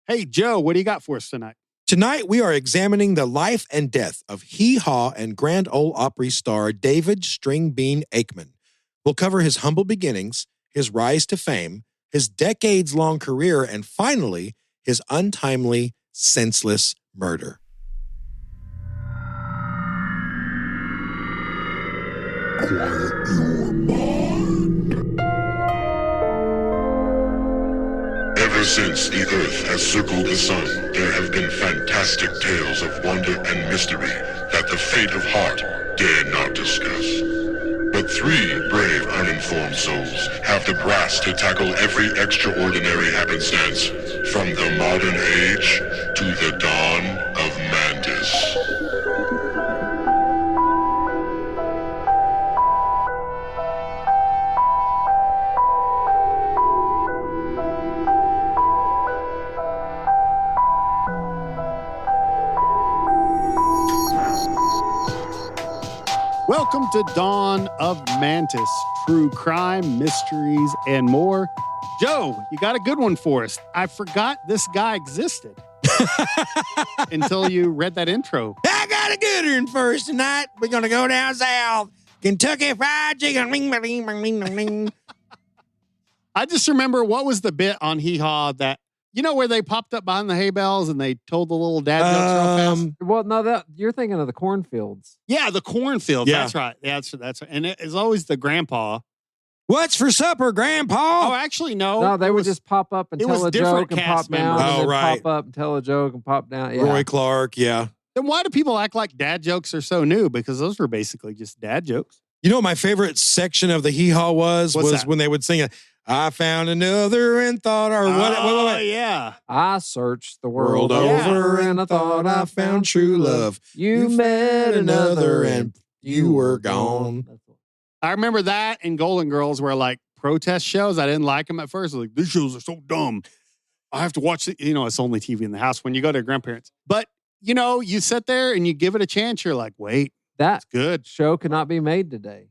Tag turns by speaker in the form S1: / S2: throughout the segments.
S1: Hey, Joe, what do you got for us tonight?
S2: Tonight, we are examining the life and death of Hee-Haw and Grand Ole Opry star David Stringbean Akeman. We'll cover his humble beginnings, his rise to fame, his decades-long career, and finally, his untimely, senseless murder.
S3: Quiet your mind. Ever since the Earth has circled the sun, there have been fantastic tales of wonder and mystery that the fate of heart dare not discuss. But three brave, uninformed souls have the brass to tackle every extraordinary happenstance, from the modern age to the dawn of Mantis.
S1: Welcome to Dawn of Mantis, true crime, mysteries, and more. Joe, you got a good one for us. I forgot this guy existed until you read that intro.
S2: I got a good one first tonight. We're going to go down south. Kentucky Fried Chicken. Ring, ring, ring, ring, ring.
S1: I just remember, what was the bit on Hee-Haw that, you know, where they popped up behind the hay bales and they told the little dad jokes real fast?
S4: Well, no, that you're thinking of the cornfields.
S1: Yeah, the cornfield.
S2: Yeah.
S1: That's right. That's right. And it's always the grandpa.
S2: What's for supper, Grandpa?
S1: Oh, actually, no.
S4: No, they
S1: It
S4: would
S1: was-
S4: just pop up and
S1: it was
S4: tell a
S1: different
S4: joke and
S1: cast
S4: pop down.
S1: members.
S4: And then
S2: right.
S4: pop up and tell a joke and pop down. Yeah.
S2: Roy Clark, yeah.
S1: Then why do people act like dad jokes are so new? Because those were basically just dad jokes.
S2: You know what my favorite section of the Hee-Haw was
S1: What's that?
S2: when they would sing it. I found another and thought, or what?
S1: Oh,
S2: Wait.
S1: yeah.
S4: I searched the world
S2: World
S4: over
S2: over
S4: and I thought I found true love. You met another and you were gone.
S1: I remember that and Golden Girls were like protest shows. I didn't like them at first. I was like, these shows are so dumb. I have to watch it. You know, it's only TV in the house when you go to grandparents. But, you know, you sit there and you give it a chance. You're like, wait,
S4: That
S1: it's good.
S4: show cannot be made today.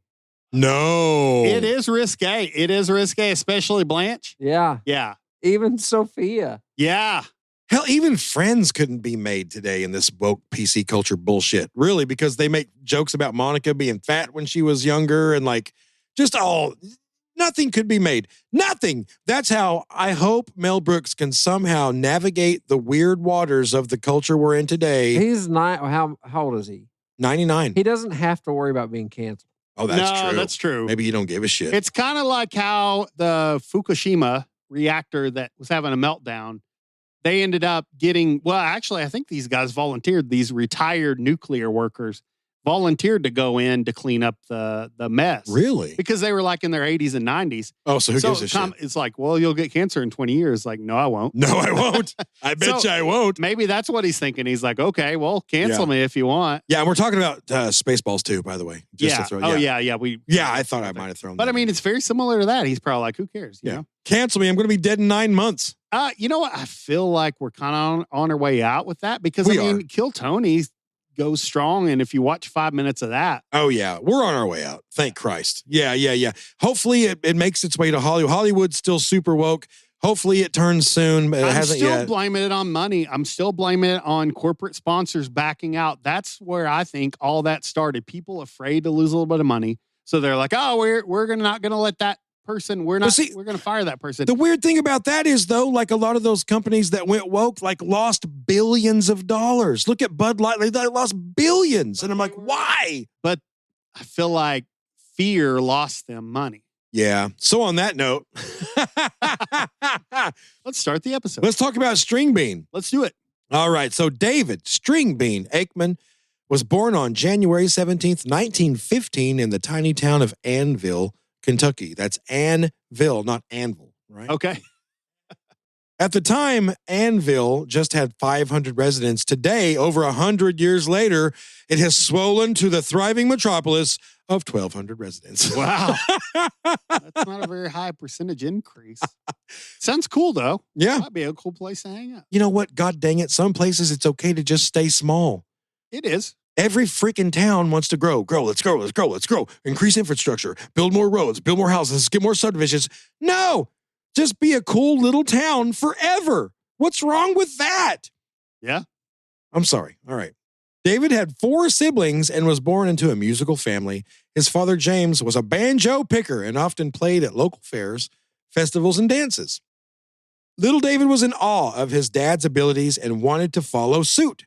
S2: No.
S1: It is risque. It is risque, especially Blanche.
S4: Yeah.
S1: Yeah.
S4: Even Sophia.
S1: Yeah.
S2: Hell, even Friends couldn't be made today in this woke PC culture bullshit. Really, because they make jokes about Monica being fat when she was younger and like just nothing could be made. Nothing. That's how I hope Mel Brooks can somehow navigate the weird waters of the culture we're in today.
S4: He's how old is he?
S2: 99.
S4: He doesn't have to worry about being canceled.
S2: Oh, that's
S1: no,
S2: true.
S1: that's true.
S2: Maybe you don't give a shit.
S1: It's kind of like how the Fukushima reactor that was having a meltdown, they ended up getting, well, actually, I think these guys volunteered, these retired nuclear workers volunteered to go in to clean up the mess.
S2: Really?
S1: Because they were like in their 80s and 90s.
S2: Oh, so who gives a shit?
S1: It's like, well, you'll get cancer in 20 years. Like, no, I won't.
S2: No, I won't. I bet
S1: So-
S2: you I won't.
S1: Maybe that's what he's thinking. He's like, okay, well, cancel
S2: Yeah.
S1: me if you want.
S2: Yeah, and we're talking about Spaceballs too, by the way. Just
S1: yeah.
S2: to throw,
S1: Oh,
S2: yeah.
S1: yeah.
S2: Yeah, I thought I might have thrown
S1: But
S2: that
S1: I mean,
S2: in.
S1: it's very similar to that. He's probably like, who cares? You
S2: Yeah.
S1: know?
S2: Cancel me. I'm going to be dead in 9 months.
S1: You know what? I feel like we're kind of on our way out with that because,
S2: We
S1: I mean, Kill Tony goes strong. And if you watch 5 minutes of that,
S2: Oh, yeah. We're on our way out. Thank Christ. Yeah. Hopefully it makes its way to Hollywood. Hollywood's still super woke. Hopefully it turns soon, but it
S1: I'm
S2: hasn't
S1: still
S2: yet.
S1: blaming it on money. I'm still blaming it on corporate sponsors backing out. That's where I think all that started. People afraid to lose a little bit of money. So they're like, oh, we're not going to let that person, we're going to fire that person.
S2: The weird thing about that is, though, like a lot of those companies that went woke, like lost billions of dollars. Look at Bud Light. They lost billions. And I'm like, why?
S1: But I feel like fear lost them money.
S2: Yeah. So on that note,
S1: Let's start the episode.
S2: let's talk about Stringbean.
S1: Let's do it.
S2: All right. So David Stringbean Akeman was born on January 17th, 1915 in the tiny town of Annville, Kentucky. That's Annville, not Anvil, right?
S1: Okay.
S2: At the time, Annville just had 500 residents. Today, over 100 years later, it has swollen to the thriving metropolis of 1,200 residents.
S1: Wow. That's not a very high percentage increase. Sounds cool, though.
S2: Yeah.
S1: Might be a cool place to hang out.
S2: You know what? God dang it. Some places it's okay to just stay small.
S1: It is.
S2: Every freaking town wants to grow. Let's grow. Increase infrastructure. Build more roads. Build more houses. Get more subdivisions. No. Just be a cool little town forever. What's wrong with that?
S1: Yeah.
S2: I'm sorry. All right. David had 4 siblings and was born into a musical family. His father, James, was a banjo picker and often played at local fairs, festivals, and dances. Little David was in awe of his dad's abilities and wanted to follow suit,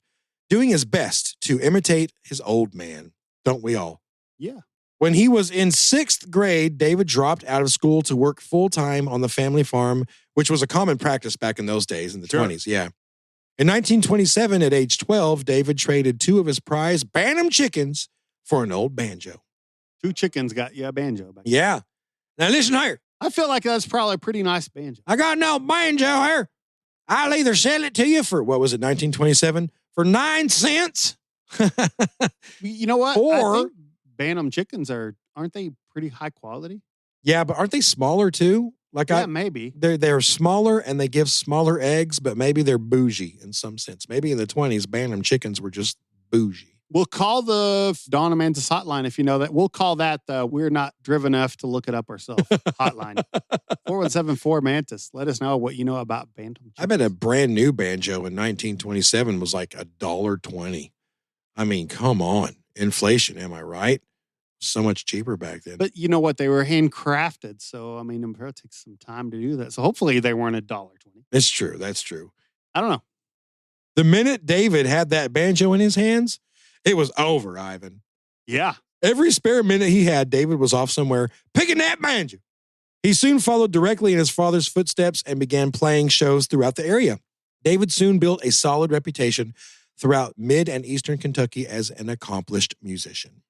S2: doing his best to imitate his old man. Don't we all?
S1: Yeah.
S2: When he was in 6th grade, David dropped out of school to work full-time on the family farm, which was a common practice back in those days in the 20s. Yeah. In 1927, at age 12, David traded 2 of his prized Bantam chickens for an old banjo.
S1: 2 chickens got you a banjo.
S2: Yeah. Now listen here.
S1: I feel like that's probably a pretty nice banjo.
S2: I got an old banjo here. I'll either sell it to you for, what was it, 1927? For 9 cents?
S1: You know what?
S2: Or
S1: I think Bantam chickens aren't they pretty high quality?
S2: Yeah, but aren't they smaller too? Like
S1: maybe.
S2: They're smaller and they give smaller eggs, but maybe they're bougie in some sense. Maybe in the 20s, Bantam chickens were just bougie.
S1: We'll call the Dawn of Mantis hotline if you know that. We'll call that the We're Not Driven Enough to Look It Up Ourselves hotline. 4174 Mantis. Let us know what you know about Bantam chickens.
S2: I bet a brand new banjo in 1927 was like $1.20. I mean, come on. Inflation, am I right? So much cheaper back then.
S1: But you know what? They were handcrafted. So, I mean, it takes some time to do that. So hopefully they weren't $1.20.
S2: It's true. That's true.
S1: I don't know.
S2: The minute David had that banjo in his hands, it was over, Ivan.
S1: Yeah.
S2: Every spare minute he had, David was off somewhere picking that banjo. He soon followed directly in his father's footsteps and began playing shows throughout the area. David soon built a solid reputation throughout mid and eastern Kentucky as an accomplished musician.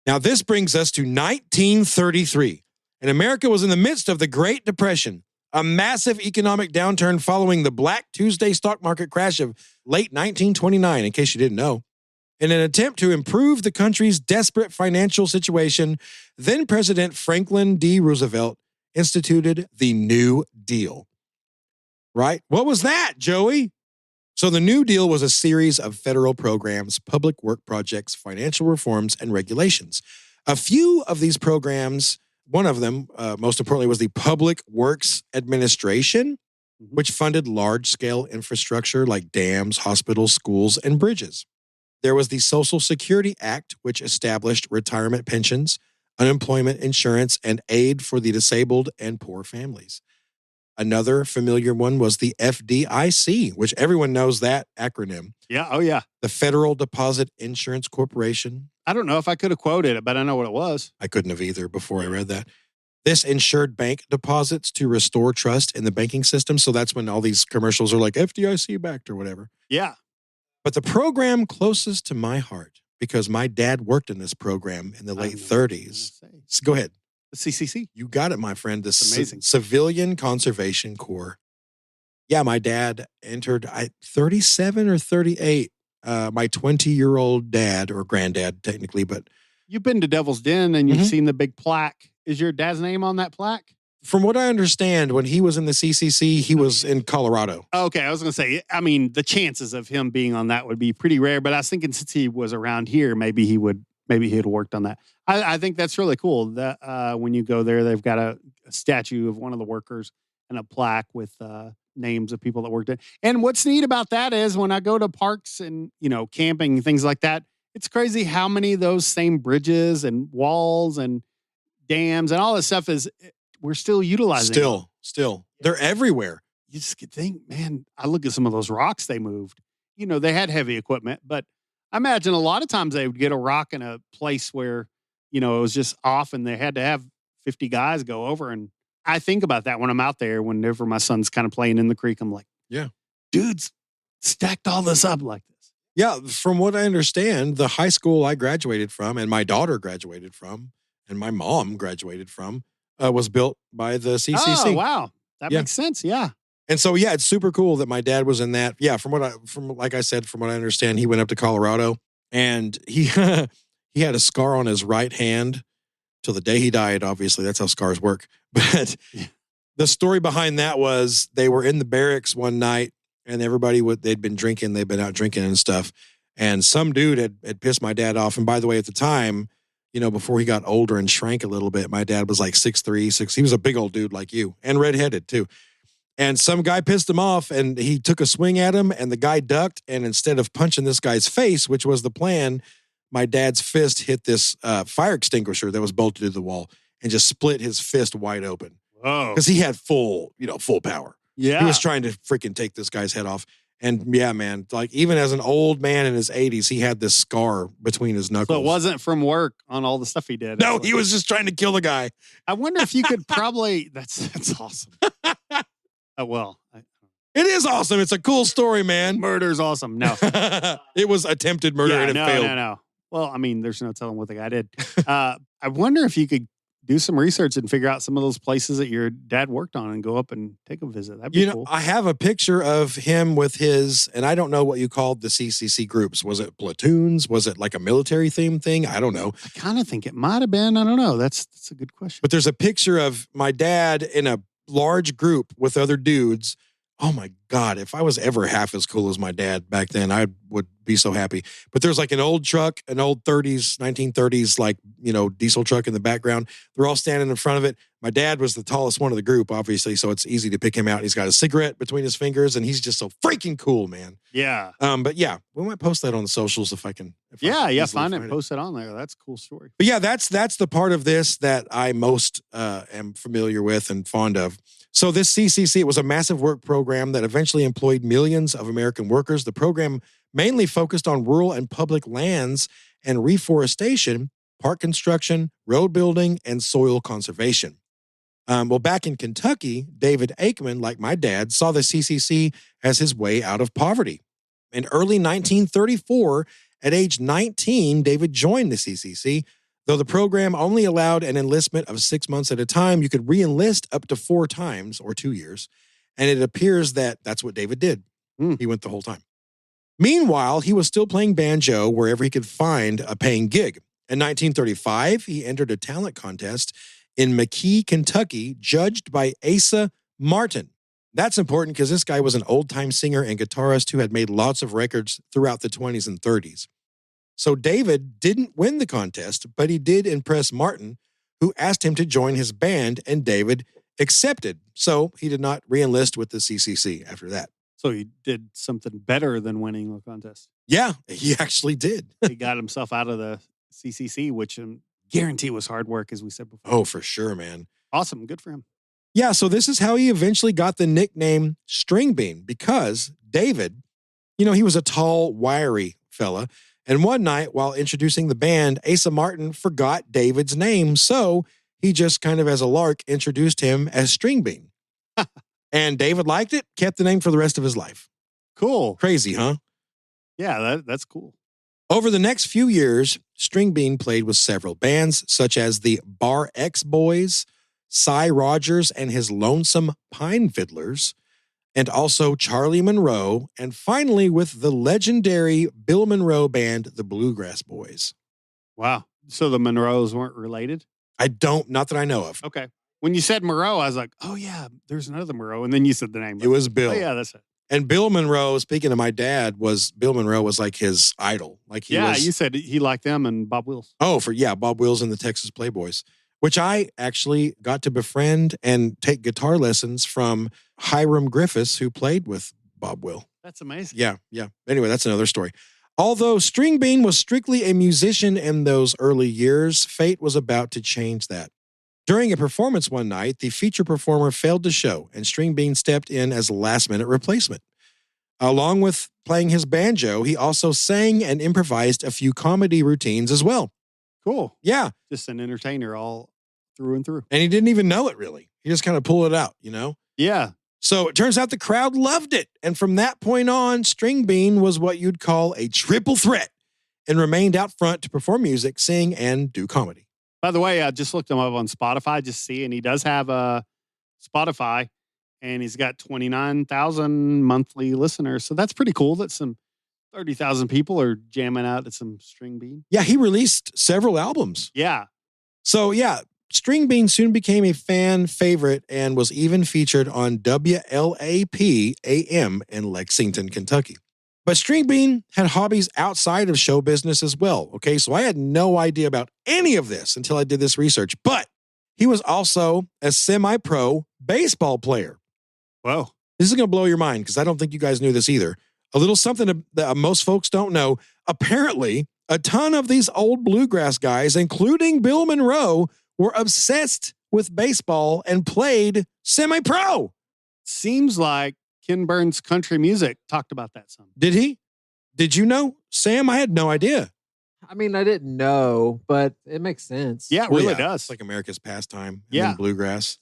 S2: Now, this brings us to 1933, and America was in the midst of the Great Depression, a massive economic downturn following the Black Tuesday stock market crash of late 1929, in case you didn't know. In an attempt to improve the country's desperate financial situation, then-President Franklin D. Roosevelt instituted the New Deal. Right? What was that, Joey? So the New Deal was a series of federal programs, public work projects, financial reforms, and regulations. A few of these programs, one of them, most importantly, was the Public Works Administration, which funded large-scale infrastructure like dams, hospitals, schools, and bridges. There was the Social Security Act, which established retirement pensions, unemployment insurance, and aid for the disabled and poor families. Another familiar one was the FDIC, which everyone knows that acronym.
S1: Yeah. Oh, yeah.
S2: The Federal Deposit Insurance Corporation.
S1: I don't know if I could have quoted it, but I know what it was.
S2: I couldn't have either before I read that. This insured bank deposits to restore trust in the banking system. So that's when all these commercials are like FDIC backed or whatever.
S1: Yeah.
S2: But the program closest to my heart, because my dad worked in this program in the late 30s. So go ahead.
S1: The CCC.
S2: You got it, my friend. The
S1: amazing.
S2: Civilian Conservation Corps. Yeah, my dad entered 37 or 38. My 20-year-old dad, or granddad technically, but...
S1: You've been to Devil's Den and you've seen the big plaque. Is your dad's name on that plaque?
S2: From what I understand, when he was in the CCC, he was in Colorado.
S1: Okay, I was going to say, I mean, the chances of him being on that would be pretty rare, but I was thinking since he was around here, maybe he had worked on that. I think that's really cool that when you go there, they've got a statue of one of the workers and a plaque with names of people that worked in. And what's neat about that is when I go to parks and, camping and things like that, it's crazy how many of those same bridges and walls and dams and all this stuff we're still utilizing.
S2: Still. They're everywhere.
S1: You just could think, man, I look at some of those rocks they moved. They had heavy equipment, but I imagine a lot of times they would get a rock in a place where, it was just off and they had to have 50 guys go over. And I think about that when I'm out there, whenever my son's kind of playing in the creek, I'm like,
S2: yeah,
S1: dudes stacked all this up like this.
S2: Yeah. From what I understand, the high school I graduated from and my daughter graduated from and my mom graduated from was built by the CCC.
S1: Oh, wow. That makes sense. Yeah.
S2: And so, yeah, it's super cool that my dad was in that. Yeah. From what I understand, he went up to Colorado and he had a scar on his right hand till the day he died. Obviously, that's how scars work. But the story behind that was they were in the barracks one night and they'd been drinking. They'd been out drinking and stuff. And some dude had pissed my dad off. And by the way, at the time, before he got older and shrank a little bit, my dad was like 6'3", 6. He was a big old dude like you and redheaded too. And some guy pissed him off, and he took a swing at him, and the guy ducked, and instead of punching this guy's face, which was the plan, my dad's fist hit this fire extinguisher that was bolted to the wall and just split his fist wide open.
S1: Whoa.
S2: Because he had full power.
S1: Yeah.
S2: He was trying to freaking take this guy's head off. And yeah, man, like even as an old man in his 80s, he had this scar between his knuckles.
S1: So it wasn't from work on all the stuff he did.
S2: No, he was just trying to kill the guy.
S1: I wonder if you could probably, that's awesome.
S2: It is awesome. It's a cool story, man.
S1: Murder's awesome. No.
S2: It was attempted murder and it failed.
S1: No. Well, I mean, there's no telling what the guy did. I wonder if you could do some research and figure out some of those places that your dad worked on and go up and take a visit. That'd be cool.
S2: I have a picture of him with his, and I don't know what you called the CCC groups. Was it platoons? Was it like a military theme thing? I don't know.
S1: I kind of think it might have been. I don't know. That's a good question.
S2: But there's a picture of my dad in a large group with other dudes. Oh my God, if I was ever half as cool as my dad back then, I would be so happy. But there's like an old truck, an old 1930s, like, diesel truck in the background. They're all standing in front of it. My dad was the tallest one of the group, obviously, so it's easy to pick him out. He's got a cigarette between his fingers, and he's just so freaking cool, man.
S1: Yeah.
S2: But yeah, we might post that on the socials if I can.
S1: Find it, post it on there. That's a cool story.
S2: But yeah, that's the part of this that I most am familiar with and fond of. So this CCC, it was a massive work program that eventually employed millions of American workers. The program mainly focused on rural and public lands and reforestation, park construction, road building, and soil conservation. Back in Kentucky, David Akeman, like my dad, saw the CCC as his way out of poverty. In early 1934, at age 19, David joined the CCC. Though the program only allowed an enlistment of 6 months at a time, you could re-enlist up to 4 times or 2 years. And it appears that that's what David did. He went the whole time. Meanwhile, he was still playing banjo wherever he could find a paying gig. In 1935, he entered a talent contest in McKee, Kentucky, judged by Asa Martin. That's important because this guy was an old-time singer and guitarist who had made lots of records throughout the 20s and 30s. So David didn't win the contest, but he did impress Martin, who asked him to join his band, and David accepted. So he did not re-enlist with the CCC after that.
S1: So he did something better than winning the contest.
S2: Yeah, he actually did.
S1: He got himself out of the CCC, which I guarantee was hard work, as we said before.
S2: Oh, for sure, man.
S1: Awesome. Good for him.
S2: Yeah, so this is how he eventually got the nickname Stringbean, because David, he was a tall, wiry fella. And one night, while introducing the band, Asa Martin forgot David's name, so he just kind of as a lark introduced him as Stringbean. And David liked it, kept the name for the rest of his life.
S1: Cool.
S2: Crazy, huh?
S1: Yeah, that's cool.
S2: Over the next few years, Stringbean played with several bands, such as the Bar X Boys, Cy Rogers and his Lonesome Pine Fiddlers, and also Charlie Monroe, and finally with the legendary Bill Monroe band, the Bluegrass Boys.
S1: Wow. So the Monroes weren't related?
S2: Not that I know of.
S1: Okay. When you said Monroe, I was like, oh yeah, there's another Monroe. And then you said the name.
S2: It was Bill.
S1: Oh yeah, that's it.
S2: And Bill Monroe, speaking of my dad, Bill Monroe was like his idol. Like
S1: you said he liked them and Bob Wills.
S2: Oh, Bob Wills and the Texas Playboys, which I actually got to befriend and take guitar lessons from Hiram Griffiths, who played with Bob Will.
S1: That's amazing.
S2: Yeah. Anyway, that's another story. Although Stringbean was strictly a musician in those early years, fate was about to change that. During a performance one night, the feature performer failed to show, and Stringbean stepped in as a last-minute replacement. Along with playing his banjo, he also sang and improvised a few comedy routines as well.
S1: Cool.
S2: Yeah.
S1: Just an entertainer all through and through.
S2: And he didn't even know it, really. He just kind of pulled it out,
S1: Yeah.
S2: So it turns out the crowd loved it. And from that point on, Stringbean was what you'd call a triple threat and remained out front to perform music, sing, and do comedy.
S1: By the way, I just looked him up on Spotify, and he does have a Spotify, and he's got 29,000 monthly listeners. So that's pretty cool that some 30,000 people are jamming out at some Stringbean.
S2: Yeah, he released several albums.
S1: Yeah.
S2: So yeah, Stringbean soon became a fan favorite and was even featured on WLAP AM in Lexington, Kentucky. But Stringbean had hobbies outside of show business as well, okay? So I had no idea about any of this until I did this research. But he was also a semi-pro baseball player.
S1: Whoa.
S2: This is going to blow your mind because I don't think you guys knew this either. A little something that most folks don't know. Apparently, a ton of these old bluegrass guys, including Bill Monroe, were obsessed with baseball and played semi-pro.
S1: Seems like Ken Burns Country Music talked about that some.
S2: Did he? Did you know? Sam, I had no idea.
S4: I mean, I didn't know, but it makes sense.
S1: Yeah, it really does.
S2: It's like America's pastime.
S1: Yeah.
S2: And bluegrass.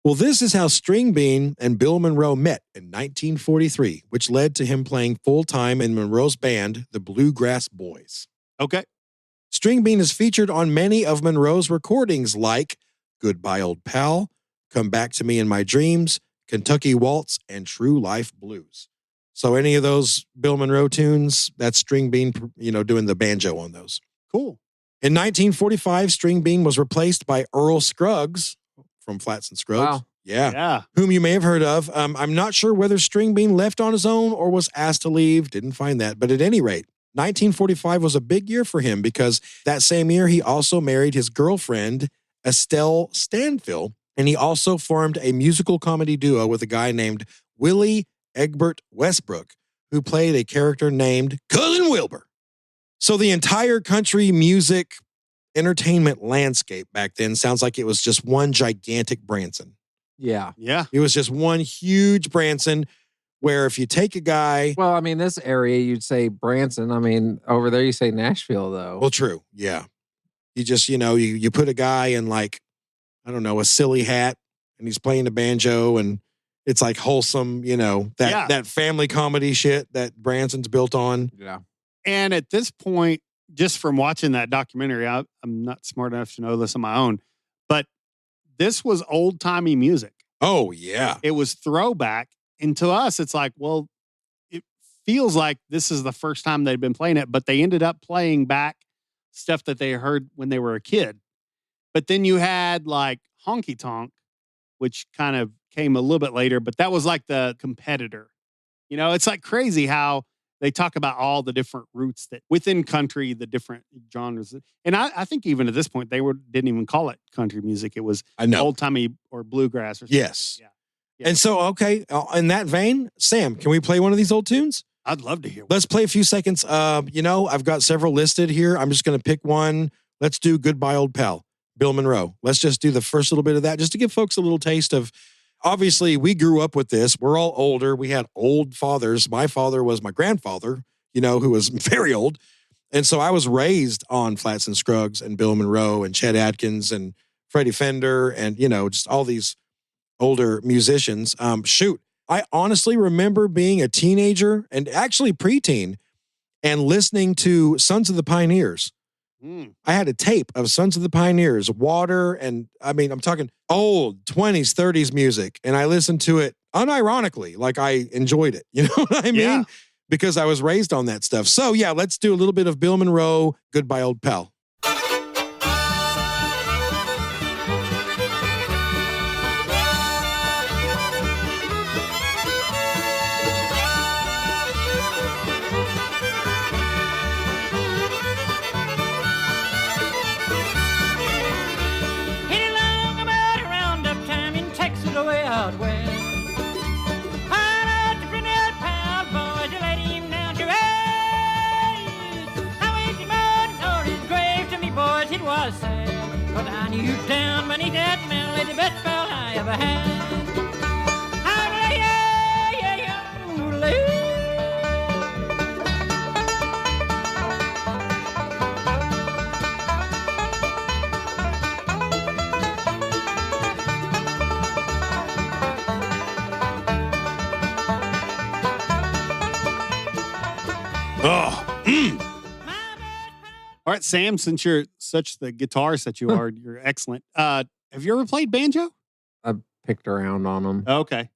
S2: Well, this is how Stringbean and Bill Monroe met in 1943, which led to him playing full-time in Monroe's band, the Bluegrass Boys.
S1: Okay.
S2: Stringbean is featured on many of Monroe's recordings like Goodbye Old Pal, Come Back to Me in My Dreams, Kentucky Waltz, and True Life Blues. So any of those Bill Monroe tunes, that's Stringbean, doing the banjo on those.
S1: Cool.
S2: In 1945, Stringbean was replaced by Earl Scruggs from Flats and Scruggs.
S4: Wow.
S1: Yeah.
S2: Whom you may have heard of. I'm not sure whether Stringbean left on his own or was asked to leave. Didn't find that. But at any rate, 1945 was a big year for him because that same year he also married his girlfriend, Estelle Stanfill, and he also formed a musical comedy duo with a guy named Willie Egbert Westbrook, who played a character named Cousin Wilbur. So the entire country music entertainment landscape back then sounds like it was just one gigantic Branson.
S4: Yeah.
S1: Yeah.
S2: It was just one huge Branson where if you take a guy...
S4: Well, I mean, this area, you'd say Branson. I mean, over there, you say Nashville, though.
S2: Well, true. Yeah. You just, you put a guy in like, I don't know, a silly hat and he's playing the banjo and it's like wholesome, that family comedy shit that Branson's built on.
S4: Yeah.
S1: And at this point, just from watching that documentary, I'm not smart enough to know this on my own, but this was old-timey music.
S2: Oh, yeah.
S1: It was throwback. And to us, it's like, well, it feels like this is the first time they'd been playing it, but they ended up playing back stuff that they heard when they were a kid. But then you had like Honky Tonk, which kind of came a little bit later, but that was like the competitor. It's like crazy how they talk about all the different roots that within country, the different genres. And I think even at this point, they didn't even call it country music. It was old-timey or bluegrass or something.
S2: Yes.
S1: Yeah.
S2: And so, okay, in that vein, Sam, can we play one of these old tunes?
S1: I'd love to hear one.
S2: Let's play a few seconds. I've got several listed here. I'm just going to pick one. Let's do Goodbye Old Pal, Bill Monroe. Let's just do the first little bit of that just to give folks a little taste of, obviously, we grew up with this. We're all older. We had old fathers. My father was my grandfather, who was very old. And so I was raised on Flats and Scruggs and Bill Monroe and Chet Atkins and Freddie Fender and, just all these older musicians. I honestly remember being a teenager and actually preteen and listening to Sons of the Pioneers. I had a tape of Sons of the Pioneers, Water, and I'm talking old 20s, 30s music. And I listened to it unironically, like I enjoyed it. You know what I mean?
S1: Yeah.
S2: Because I was raised on that stuff. So yeah, let's do a little bit of Bill Monroe, Goodbye Old Pal.
S5: But I knew down beneath that mountain lay the best pal I ever had.
S1: All right, Sam, since you're such the guitarist that you are, you're excellent. Have you ever played banjo?
S4: I picked around on them.
S1: Okay.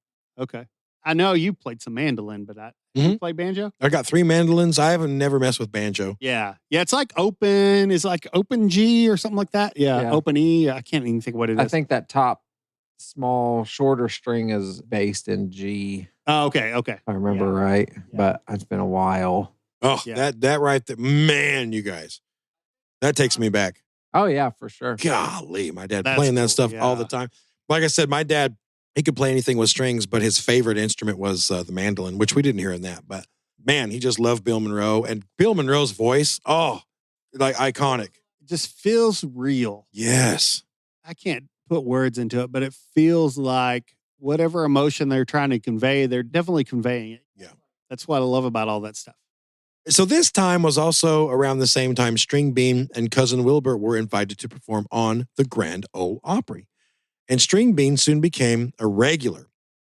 S1: I know you played some mandolin, but you play banjo?
S2: I got 3 mandolins. I haven't never messed with banjo.
S1: Yeah. It's like open G or something like that. Yeah. Open E. I can't even think what it is.
S4: I think that top small, shorter string is based in G.
S1: Oh, okay.
S4: If I remember right. Yeah. But it's been a while.
S2: Oh, that right there. Man, you guys. That takes me back.
S4: Oh, yeah, for sure.
S2: Golly, my dad playing that stuff all the time. Like I said, my dad, He could play anything with strings, but his favorite instrument was the mandolin, which we didn't hear in that. But man, he just loved Bill Monroe. And Bill Monroe's voice, like iconic.
S1: It just feels real.
S2: Yes.
S1: I can't put words into it, but it feels like whatever emotion they're trying to convey, they're definitely conveying it.
S2: Yeah.
S1: That's what I love about all that stuff.
S2: So this time was also around the same time Stringbean and Cousin Wilbur were invited to perform on the Grand Ole Opry. And Stringbean soon became a regular.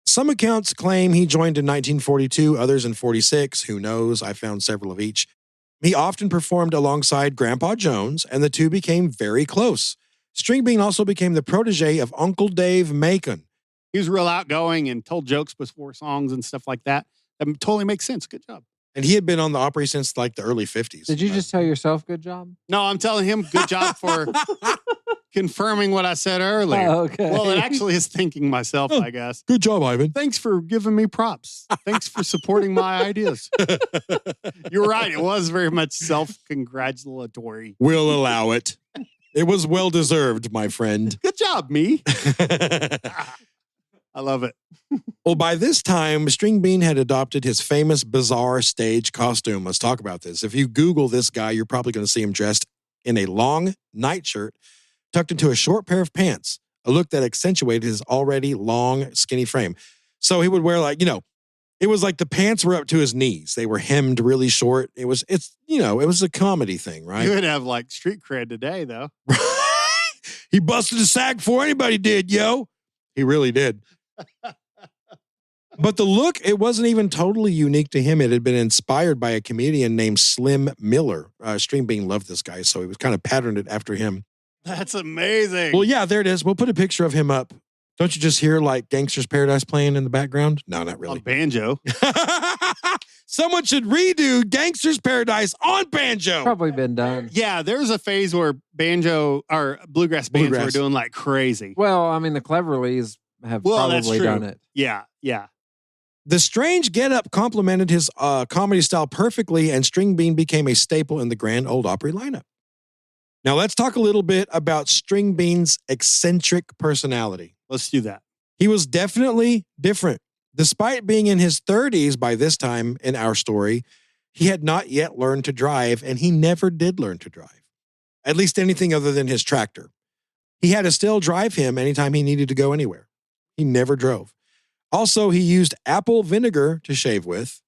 S2: Some accounts claim he joined in 1942, others in 46. Who knows? I found several of each. He often performed alongside Grandpa Jones, and the two became very close. Stringbean also became the protege of Uncle Dave Macon.
S1: He was real outgoing and told jokes before songs and stuff like that. That totally makes sense. Good job.
S2: And he had been on the Opry since like the early 50s.
S4: Did you just tell yourself good job?
S1: No, I'm telling him good job for confirming what I said earlier.
S4: Oh, okay.
S1: Well, it actually is thanking myself, I guess.
S2: Good job, Ivan.
S1: Thanks for giving me props. Thanks for supporting my ideas. You're right. It was very much self-congratulatory.
S2: We'll allow it. It was well-deserved, my friend.
S1: Good job, me. I love it.
S2: Well, by this time, Stringbean had adopted his famous bizarre stage costume. Let's talk about this. If you Google this guy, you're probably going to see him dressed in a long nightshirt tucked into a short pair of pants, a look that accentuated his already long, skinny frame. So he would wear it was like the pants were up to his knees. They were hemmed really short. It was a comedy thing, right?
S1: You would have like street cred today, though.
S2: He busted a sack before anybody did, yo. He really did. But the look, it wasn't even totally unique to him. It had been inspired by a comedian named Slim Miller. Stringbean loved this guy, so he was kind of patterned it after him.
S1: That's amazing.
S2: Well, yeah, there it is. We'll put a picture of him up. Don't you just hear like Gangster's Paradise playing in the background? No, not really.
S1: On banjo.
S2: Someone should redo Gangster's Paradise on banjo.
S4: Probably been done.
S1: Yeah, there was a phase where banjo or bluegrass bands were doing like crazy.
S4: Well, I mean, the Cleverleys have
S1: that's
S4: probably
S1: true.
S4: done it.
S1: Yeah.
S2: The strange getup complemented his comedy style perfectly, and Stringbean became a staple in the Grand Ole Opry lineup. Now, let's talk a little bit about Stringbean's eccentric personality.
S1: Let's do that.
S2: He was definitely different. Despite being in his 30s by this time in our story, he had not yet learned to drive, and he never did learn to drive. At least anything other than his tractor. He had to still drive him anytime he needed to go anywhere. He never drove. Also, he used apple vinegar to shave with.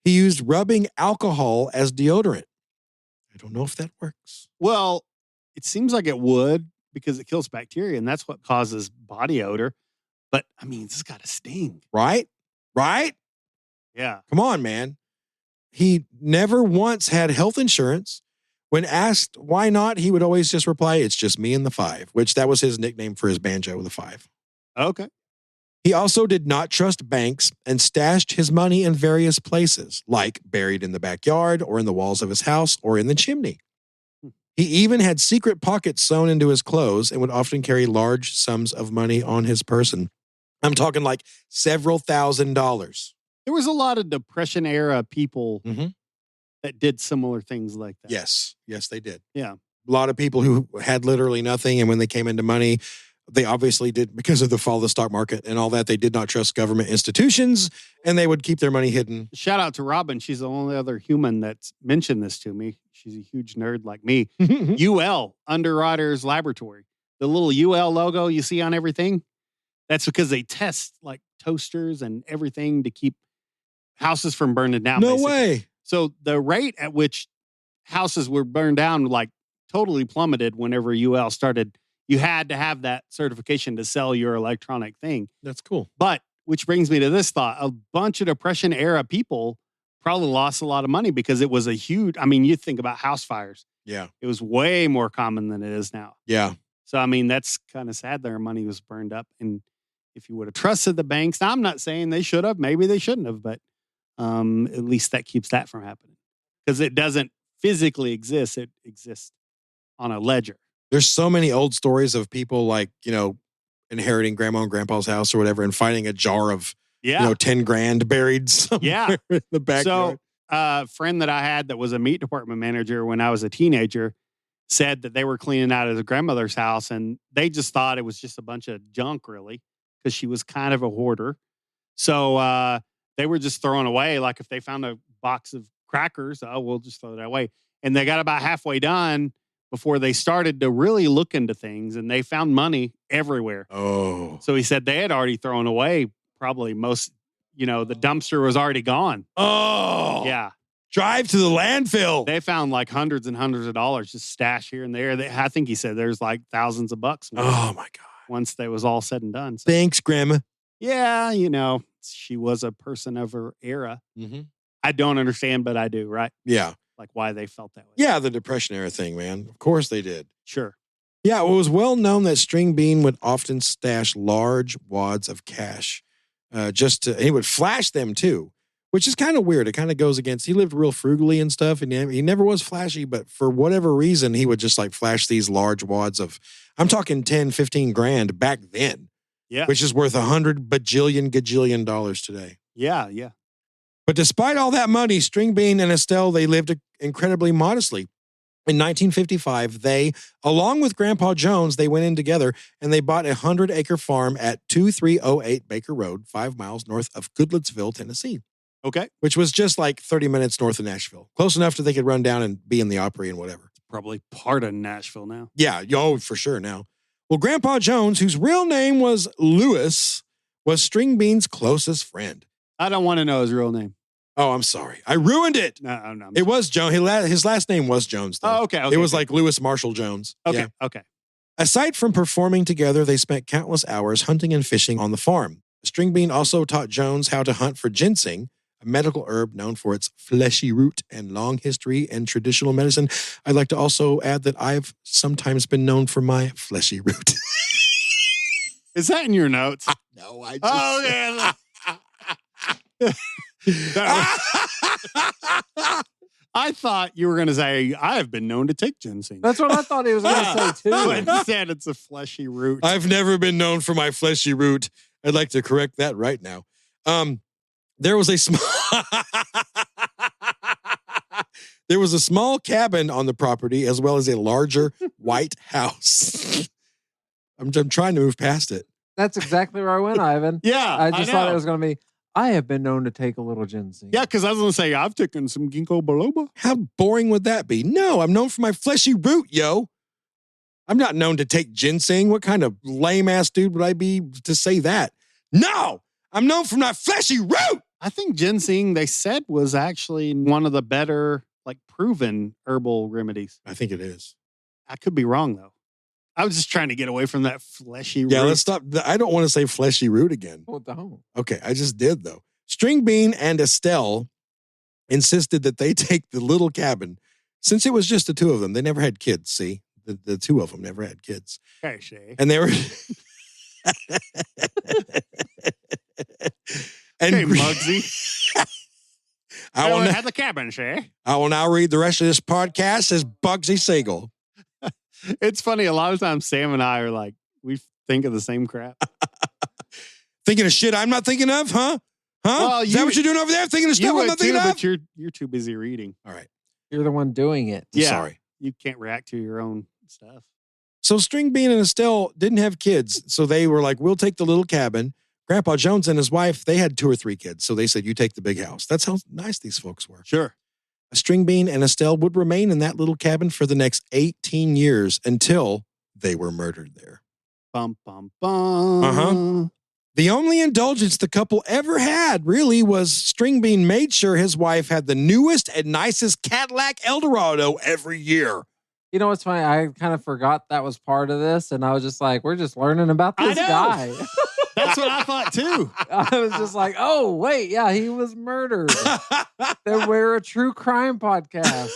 S2: He used rubbing alcohol as deodorant. I don't know if that works.
S1: Well, it seems like it would because it kills bacteria, and that's what causes body odor. But, I mean, it's got to sting.
S2: Right? Right?
S1: Yeah.
S2: Come on, man. He never once had health insurance. When asked why not, he would always just reply, "It's just me and the five," which that was his nickname for his banjo, the five.
S1: Okay.
S2: He also did not trust banks and stashed his money in various places, like buried in the backyard or in the walls of his house or in the chimney. He even had secret pockets sewn into his clothes and would often carry large sums of money on his person. I'm talking like several $1,000s.
S1: There was a lot of Depression era people that did similar things like that.
S2: Yes, they did.
S1: Yeah.
S2: A lot of people who had literally nothing, and when they came into money, they obviously did, because of the fall of the stock market and all that, they did not trust government institutions, and they would keep their money hidden.
S1: Shout out to Robin. She's the only other human that's mentioned this to me. She's a huge nerd like me. UL, Underwriters Laboratory. The little UL logo you see on everything, that's because they test like toasters and everything to keep houses from burning down.
S2: No
S1: basically.
S2: way.
S1: So the rate at which houses were burned down like totally plummeted whenever UL started. You had to have that certification to sell your electronic thing.
S2: That's cool.
S1: But which brings me to this thought. A bunch of Depression era people probably lost a lot of money because it was a huge, I mean, you think about house fires.
S2: Yeah.
S1: It was way more common than it is now.
S2: Yeah.
S1: So, I mean, that's kind of sad their money was burned up. And if you would have trusted the banks, now I'm not saying they should have, maybe they shouldn't have, but at least that keeps that from happening. Because it doesn't physically exist. It exists on a ledger.
S2: There's so many old stories of people like, inheriting grandma and grandpa's house or whatever and finding a jar of, 10 grand buried somewhere in the backyard.
S1: So a friend that I had that was a meat department manager when I was a teenager said that they were cleaning out his grandmother's house and they just thought it was just a bunch of junk, really. because she was kind of a hoarder. So they were just throwing away. Like if they found a box of crackers, we'll just throw that away. And they got about halfway done before they started to really look into things, and they found money everywhere.
S2: Oh.
S1: So he said they had already thrown away probably most, the dumpster was already gone.
S2: Oh.
S1: Yeah.
S2: Drive to the landfill.
S1: They found like hundreds and hundreds of dollars just stashed here and there. I think he said there's like thousands of bucks.
S2: Oh, my God.
S1: Once they was all said and done. So,
S2: Thanks, Grandma.
S1: yeah, she was a person of her era.
S2: Mm-hmm.
S1: I don't understand, but I do, right?
S2: Yeah.
S1: Like why they felt that way.
S2: Yeah, the Depression era thing, man. Of course they did.
S1: Sure.
S2: Yeah, it was well known that Stringbean would often stash large wads of cash. He would flash them too, which is kind of weird. It kind of goes against, he lived real frugally and stuff, and he never was flashy, but for whatever reason, he would just like flash these large wads of, I'm talking 10, 15 grand back then.
S1: Yeah.
S2: Which is worth $100 bajillion today.
S1: Yeah, yeah.
S2: But despite all that money, Stringbean and Estelle, they lived incredibly modestly. In 1955, they, along with Grandpa Jones, they went in together and they bought a 100-acre farm at 2308 Baker Road, 5 miles north of Goodlettsville, Tennessee.
S1: Okay.
S2: Which was just like 30 minutes north of Nashville. Close enough that they could run down and be in the Opry and whatever.
S1: Probably part of Nashville now.
S2: Yeah, for sure now. Well, Grandpa Jones, whose real name was Lewis, was Stringbean's closest friend.
S1: I don't want to know his real name.
S2: Oh, I'm sorry. I ruined it.
S1: No.
S2: It was Jones. His last name was Jones, though.
S1: Oh, okay.
S2: It was like Lewis Marshall Jones.
S1: Okay,
S2: Yeah.
S1: okay.
S2: Aside from performing together, they spent countless hours hunting and fishing on the farm. Stringbean also taught Jones how to hunt for ginseng, a medical herb known for its fleshy root and long history in traditional medicine. I'd like to also add that I've sometimes been known for my fleshy root.
S1: Is that in your notes?
S2: No, I just...
S1: Oh, yeah. I thought you were going to say, I have been known to take ginseng.
S4: That's what I thought he was going to say, too.
S1: But instead, it's a fleshy root.
S2: I've never been known for my fleshy root. I'd like to correct that right now. There was a small cabin on the property, as well as a larger white house. I'm trying to move past it.
S4: That's exactly where I went, Ivan.
S1: Yeah,
S4: I just
S1: I
S4: thought
S1: know.
S4: it was going to be, I have been known to take a little ginseng.
S1: Yeah, because I was going to say, I've taken some ginkgo biloba.
S2: How boring would that be? No, I'm known for my fleshy root, yo. I'm not known to take ginseng. What kind of lame-ass dude would I be to say that? No, I'm known for my fleshy root.
S1: I think ginseng, they said, was actually one of the better, like, proven herbal remedies.
S2: I think it is.
S1: I could be wrong, though. I was just trying to get away from that fleshy root.
S2: Yeah, let's stop. I don't want to say fleshy root again.
S4: Oh, don't.
S2: Okay, I just did, though. Stringbean and Estelle insisted that they take the little cabin. Since it was just the two of them, they never had kids, see? The two of them never had kids.
S1: Okay, Shay.
S2: And they were... and
S1: Hey, Muggsy.
S2: I will,
S1: had the cabin, Shay.
S2: I will now read the rest of this podcast as Bugsy Siegel.
S1: It's funny. A lot of times Sam and I are like, we think of the same crap.
S2: Thinking of shit I'm not thinking of, huh?
S1: Well,
S2: Is that what you're doing over there? Thinking of stuff I'm not thinking of?
S1: But you're too busy reading.
S2: All right.
S4: You're the one doing it.
S1: Yeah.
S2: Sorry.
S1: You can't react to your own stuff.
S2: So Stringbean and Estelle didn't have kids. So they were like, we'll take the little cabin. Grandpa Jones and his wife, they had 2 or 3 kids. So they said, you take the big house. That's how nice these folks were.
S1: Sure.
S2: Stringbean and Estelle would remain in that little cabin for the next 18 years until they were murdered there.
S1: Bum, bum, bum.
S2: Uh-huh. The only indulgence the couple ever had, really, was Stringbean made sure his wife had the newest and nicest Cadillac Eldorado every year.
S4: You know what's funny? I kind of forgot that was part of this, and I was just like, we're just learning about
S1: I
S4: this
S1: know.
S4: guy.
S1: That's what I thought, too.
S4: I was just like, oh, wait, yeah, he was murdered. Then we're a true crime podcast.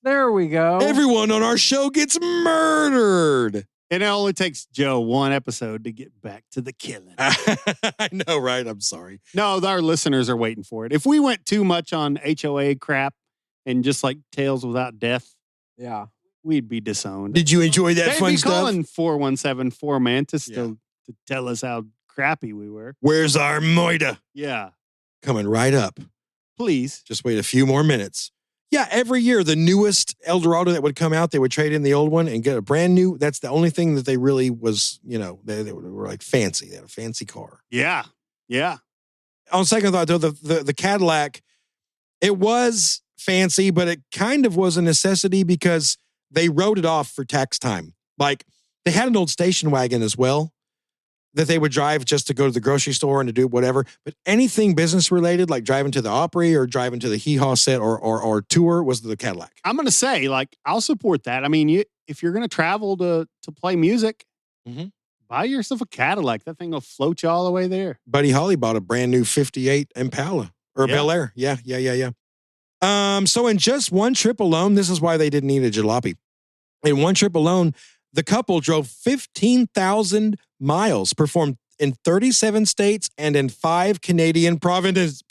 S4: There we go.
S2: Everyone on our show gets murdered.
S1: And it only takes Joe one episode to get back to the killing.
S2: I know, right? I'm sorry.
S1: No, our listeners are waiting for it. If we went too much on HOA crap and just like Tales Without Death,
S4: Yeah.
S1: we'd be disowned.
S2: Did you enjoy that
S1: They'd
S2: fun
S1: be
S2: stuff?
S1: calling 4174 Mantis to tell us how crappy we were.
S2: Where's our Moida?
S1: Yeah.
S2: Coming right up.
S1: Please.
S2: Just wait a few more minutes. Yeah, every year, the newest Eldorado that would come out, they would trade in the old one and get a brand new. That's the only thing that they really was, they were like fancy. They had a fancy car.
S1: Yeah. Yeah.
S2: On second thought, though, the Cadillac, it was fancy, but it kind of was a necessity because they wrote it off for tax time. Like, they had an old station wagon as well that they would drive just to go to the grocery store and to do whatever. But anything business related, like driving to the Opry or driving to the Hee-Haw set or tour, was the Cadillac.
S1: I'm going to say, like, I'll support that. I mean, if you're going to travel to play music, buy yourself a Cadillac. That thing will float you all the way there.
S2: Buddy Holly bought a brand new 58 Impala or Bel Air. Yeah. So in just one trip alone, this is why they didn't need a jalopy. In one trip alone, the couple drove 15,000 miles, performed in 37 states and in 5 Canadian provinces.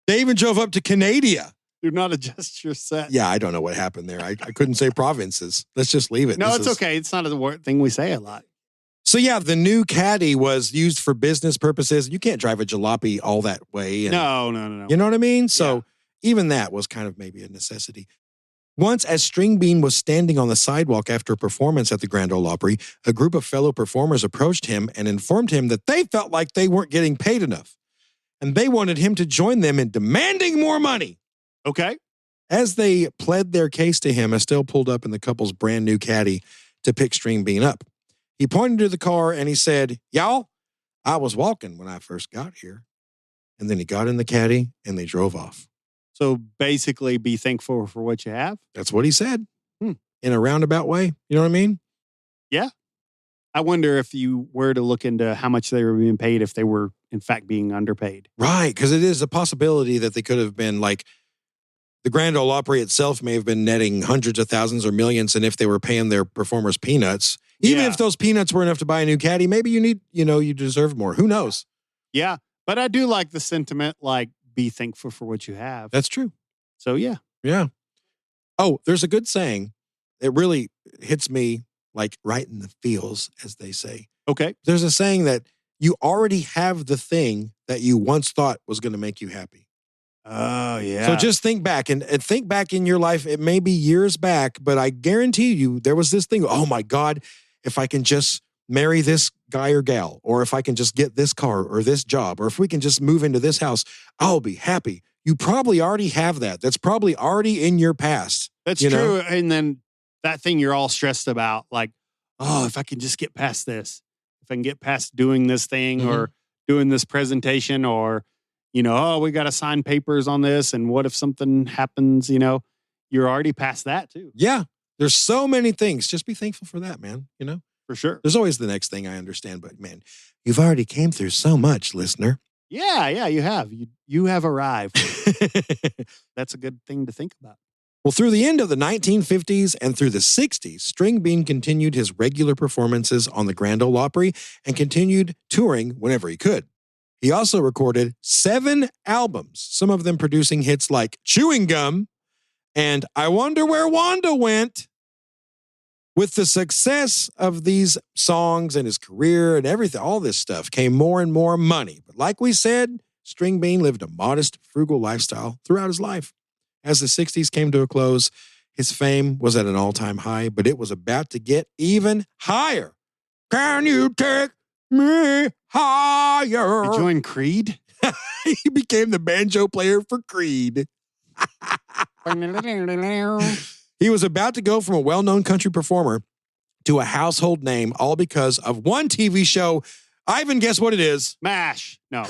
S2: They even drove up to Canada.
S1: Do not adjust your set.
S2: Yeah, I don't know what happened there. I couldn't say provinces. Let's just leave it.
S1: No, it's okay. It's not a thing we say a lot.
S2: So yeah, the new Caddy was used for business purposes. You can't drive a jalopy all that way. And,
S1: No.
S2: You know what I mean? So even that was kind of maybe a necessity. Once, as Stringbean was standing on the sidewalk after a performance at the Grand Ole Opry, a group of fellow performers approached him and informed him that they felt like they weren't getting paid enough. And they wanted him to join them in demanding more money.
S1: Okay.
S2: As they pled their case to him, Estelle pulled up in the couple's brand new Caddy to pick Stringbean up. He pointed to the car and he said, "Y'all, I was walking when I first got here." And then he got in the Caddy and they drove off.
S1: So basically, be thankful for what you have.
S2: That's what he said in a roundabout way. You know what I mean?
S1: Yeah. I wonder if you were to look into how much they were being paid, if they were, in fact, being underpaid.
S2: Right, because it is a possibility that they could have been like, the Grand Ole Opry itself may have been netting hundreds of thousands or millions, and if they were paying their performers peanuts, even if those peanuts were enough to buy a new Caddy, maybe you deserve more. Who knows?
S1: Yeah, but I do like the sentiment, like, be thankful for what you have.
S2: That's true.
S1: So, yeah.
S2: Yeah. Oh, there's a good saying. It really hits me like right in the feels, as they say.
S1: Okay.
S2: There's a saying that you already have the thing that you once thought was going to make you happy.
S1: Oh, yeah.
S2: So just think back and think back in your life. It may be years back, but I guarantee you there was this thing. Oh, my God, if I can just marry this guy or gal, or if I can just get this car or this job, or if we can just move into this house, I'll be happy. You probably already have that. That's probably already in your past.
S1: That's true. And then that thing you're all stressed about, like, oh, if I can just get past this, if I can get past doing this thing or doing this presentation, or, oh, we got to sign papers on this. And what if something happens, you're already past that too.
S2: Yeah. There's so many things. Just be thankful for that, man.
S1: For sure.
S2: There's always the next thing, I understand, but man, you've already came through so much, listener.
S1: Yeah, you have. You have arrived. That's a good thing to think about.
S2: Well, through the end of the 1950s and through the 60s, Stringbean continued his regular performances on the Grand Ole Opry and continued touring whenever he could. He also recorded 7 albums, some of them producing hits like Chewing Gum and I Wonder Where Wanda Went. With the success of these songs and his career and everything, all this stuff, came more and more money. But like we said, Stringbean lived a modest, frugal lifestyle throughout his life. As the 60s came to a close, his fame was at an all-time high, but it was about to get even higher. Can you take me higher?
S1: You joined Creed?
S2: He became the banjo player for Creed. He was about to go from a well-known country performer to a household name, all because of one TV show. Ivan, guess what it is?
S1: MASH. No.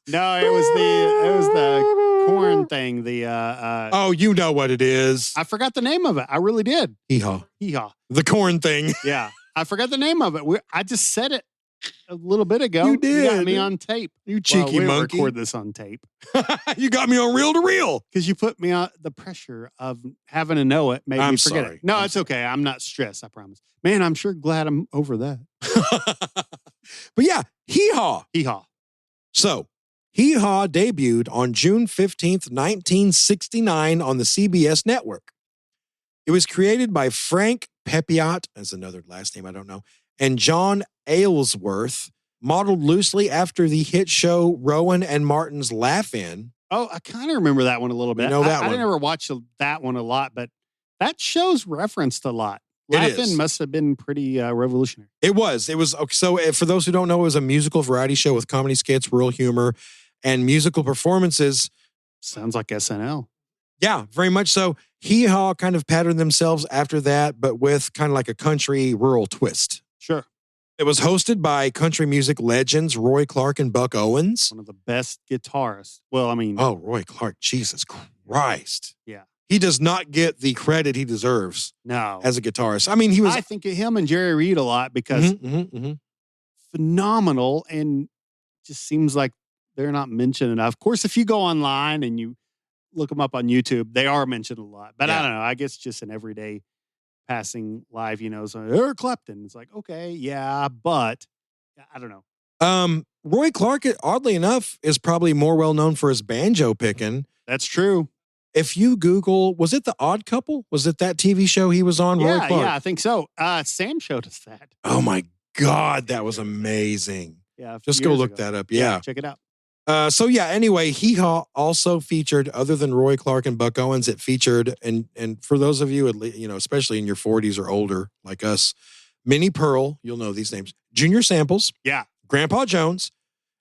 S1: No, it was the corn thing.
S2: Oh, you know what it is.
S1: I forgot the name of it. I really did.
S2: Hee-Haw.
S1: Hee-Haw.
S2: The corn thing.
S1: Yeah. I forgot the name of it. I just said it a little bit ago.
S2: You did.
S1: You got me on tape.
S2: You cheeky
S1: we
S2: monkey.
S1: Record this on tape.
S2: You got me on reel to reel.
S1: Because you put me on the pressure of having to know it. Made me forget
S2: sorry.
S1: it. No, it's okay. I'm not stressed. I promise. Man, I'm sure glad I'm over that.
S2: But yeah, Hee-Haw.
S1: Hee-Haw.
S2: So, Hee-Haw debuted on June 15th, 1969 on the CBS network. It was created by Frank Pepiot, as another last name I don't know, and John Aylesworth, modeled loosely after the hit show Rowan and Martin's Laugh-In.
S1: Oh, I kind of remember that one a little bit.
S2: know that
S1: I
S2: one.
S1: never watched that one a lot, but that show's referenced a lot.
S2: It
S1: Laughing
S2: is.
S1: must have been pretty revolutionary.
S2: It was. So for those who don't know, it was a musical variety show with comedy skits, rural humor, and musical performances.
S1: Sounds like SNL.
S2: Yeah, very much so. Hee-Haw kind of patterned themselves after that, but with kind of like a country rural twist.
S1: Sure.
S2: It was hosted by country music legends Roy Clark and Buck Owens.
S1: One of the best guitarists. Well, I mean,
S2: Oh, Roy Clark, Jesus Christ.
S1: yeah.
S2: He does not get the credit he deserves
S1: No.
S2: as a guitarist. I mean, he was
S1: I think of him and Jerry Reed a lot because
S2: Mhm.
S1: phenomenal and just seems like they're not mentioned enough. Of course, if you go online and you look them up on YouTube, they are mentioned a lot. But
S2: Yeah.
S1: I don't know. I guess just an everyday passing live, so Eric Clapton. It's like, okay, yeah, but I don't know.
S2: Roy Clark, oddly enough, is probably more well known for his banjo picking.
S1: That's true.
S2: If you Google, was it The Odd Couple? Was it that TV show he was on? Roy
S1: Yeah,
S2: Clark?
S1: yeah, I think so. Sam showed us that.
S2: Oh my God, that was amazing.
S1: Yeah, a few
S2: Just go
S1: years
S2: look
S1: ago.
S2: that up. Yeah.
S1: Check it out.
S2: Anyway, Hee-Haw also featured, other than Roy Clark and Buck Owens, it featured, and for those of you, especially in your 40s or older, like us, Minnie Pearl, you'll know these names, Junior Samples,
S1: Yeah.
S2: Grandpa Jones,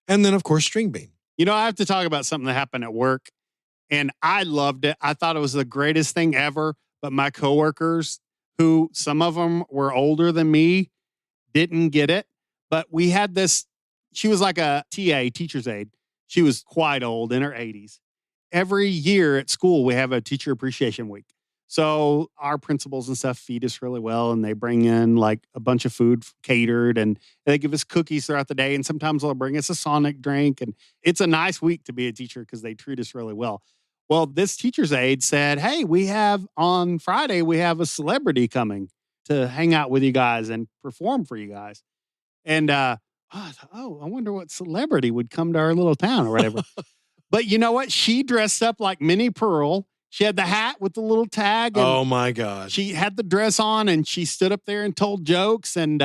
S2: and then, of course, Stringbean.
S1: I have to talk about something that happened at work, and I loved it. I thought it was the greatest thing ever, but my coworkers, who some of them were older than me, didn't get it. But we had this, she was like a TA, teacher's aide. She was quite old, in her 80s. Every year at school, we have a teacher appreciation week. So our principals and stuff feed us really well, and they bring in like a bunch of food catered, and they give us cookies throughout the day. And sometimes they'll bring us a Sonic drink. And it's a nice week to be a teacher because they treat us really well. Well, this teacher's aide said, hey, on Friday, we have a celebrity coming to hang out with you guys and perform for you guys. And I thought, I wonder what celebrity would come to our little town or whatever. But you know what? She dressed up like Minnie Pearl. She had the hat with the little tag. And
S2: Oh my God.
S1: she had the dress on, and she stood up there and told jokes. And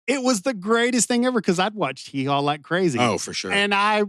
S1: it was the greatest thing ever because I'd watched Hee-Haw like crazy.
S2: Oh, for sure.
S1: And I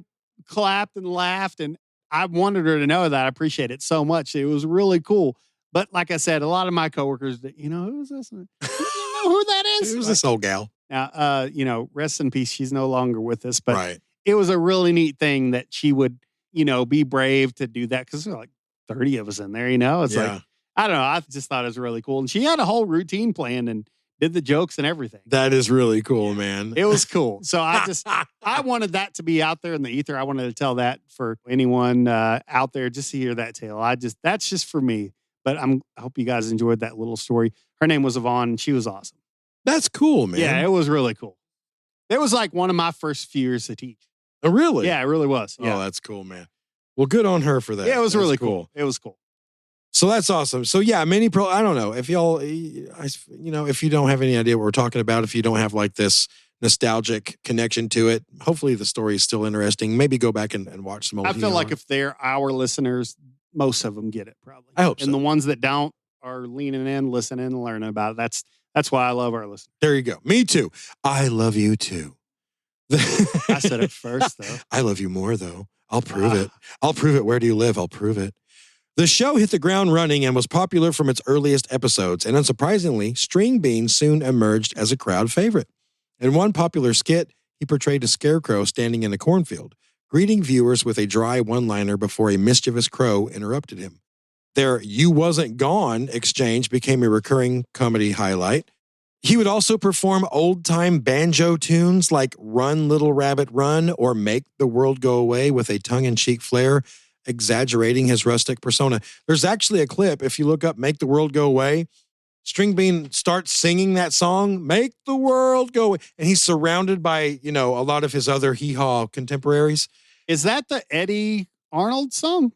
S1: clapped and laughed, and I wanted her to know that I appreciate it so much. It was really cool. But like I said, a lot of my coworkers, who's this? You know who that is?
S2: Who's this old gal?
S1: Now, rest in peace. She's no longer with us, but
S2: Right.
S1: it was a really neat thing that she would, be brave to do that because there were like 30 of us in there, It's
S2: Yeah.
S1: like, I don't know. I just thought it was really cool. And she had a whole routine planned and did the jokes and everything.
S2: That is really cool, man.
S1: It was cool. So I wanted that to be out there in the ether. I wanted to tell that for anyone out there just to hear that tale. That's just for me. But I hope you guys enjoyed that little story. Her name was Yvonne, and she was awesome.
S2: That's cool, man.
S1: Yeah, it was really cool. It was like one of my first few years to teach.
S2: Oh, really?
S1: Yeah, it really was. Yeah,
S2: Oh, that's cool, man. Well, good on her for that.
S1: yeah, it was
S2: That's
S1: really cool. It was cool.
S2: So that's awesome. So yeah, Minnie Pearl, I don't know if y'all, if you don't have any idea what we're talking about, if you don't have like this nostalgic connection to it, hopefully the story is still interesting. Maybe go back and watch some old
S1: I feel
S2: Hee-Haw.
S1: like if they're our listeners, most of them get it probably.
S2: I hope so.
S1: And the ones that don't are leaning in, listening, and learning about it. That's why I love our listeners.
S2: There you go. Me too. I love you too.
S1: I said it first, though.
S2: I love you more, though. I'll prove
S1: Ah.
S2: it. I'll prove it. Where do you live? I'll prove it. The show hit the ground running and was popular from its earliest episodes, and unsurprisingly, Stringbean soon emerged as a crowd favorite. In one popular skit, he portrayed a scarecrow standing in a cornfield, greeting viewers with a dry one-liner before a mischievous crow interrupted him. Their "you wasn't gone" exchange became a recurring comedy highlight. He would also perform old-time banjo tunes like Run, Little Rabbit, Run, or Make the World Go Away with a tongue-in-cheek flair, exaggerating his rustic persona. There's actually a clip, if you look up Make the World Go Away, Stringbean starts singing that song, Make the World Go Away, and he's surrounded by, a lot of his other Hee-Haw contemporaries.
S1: Is that the Eddie Arnold song?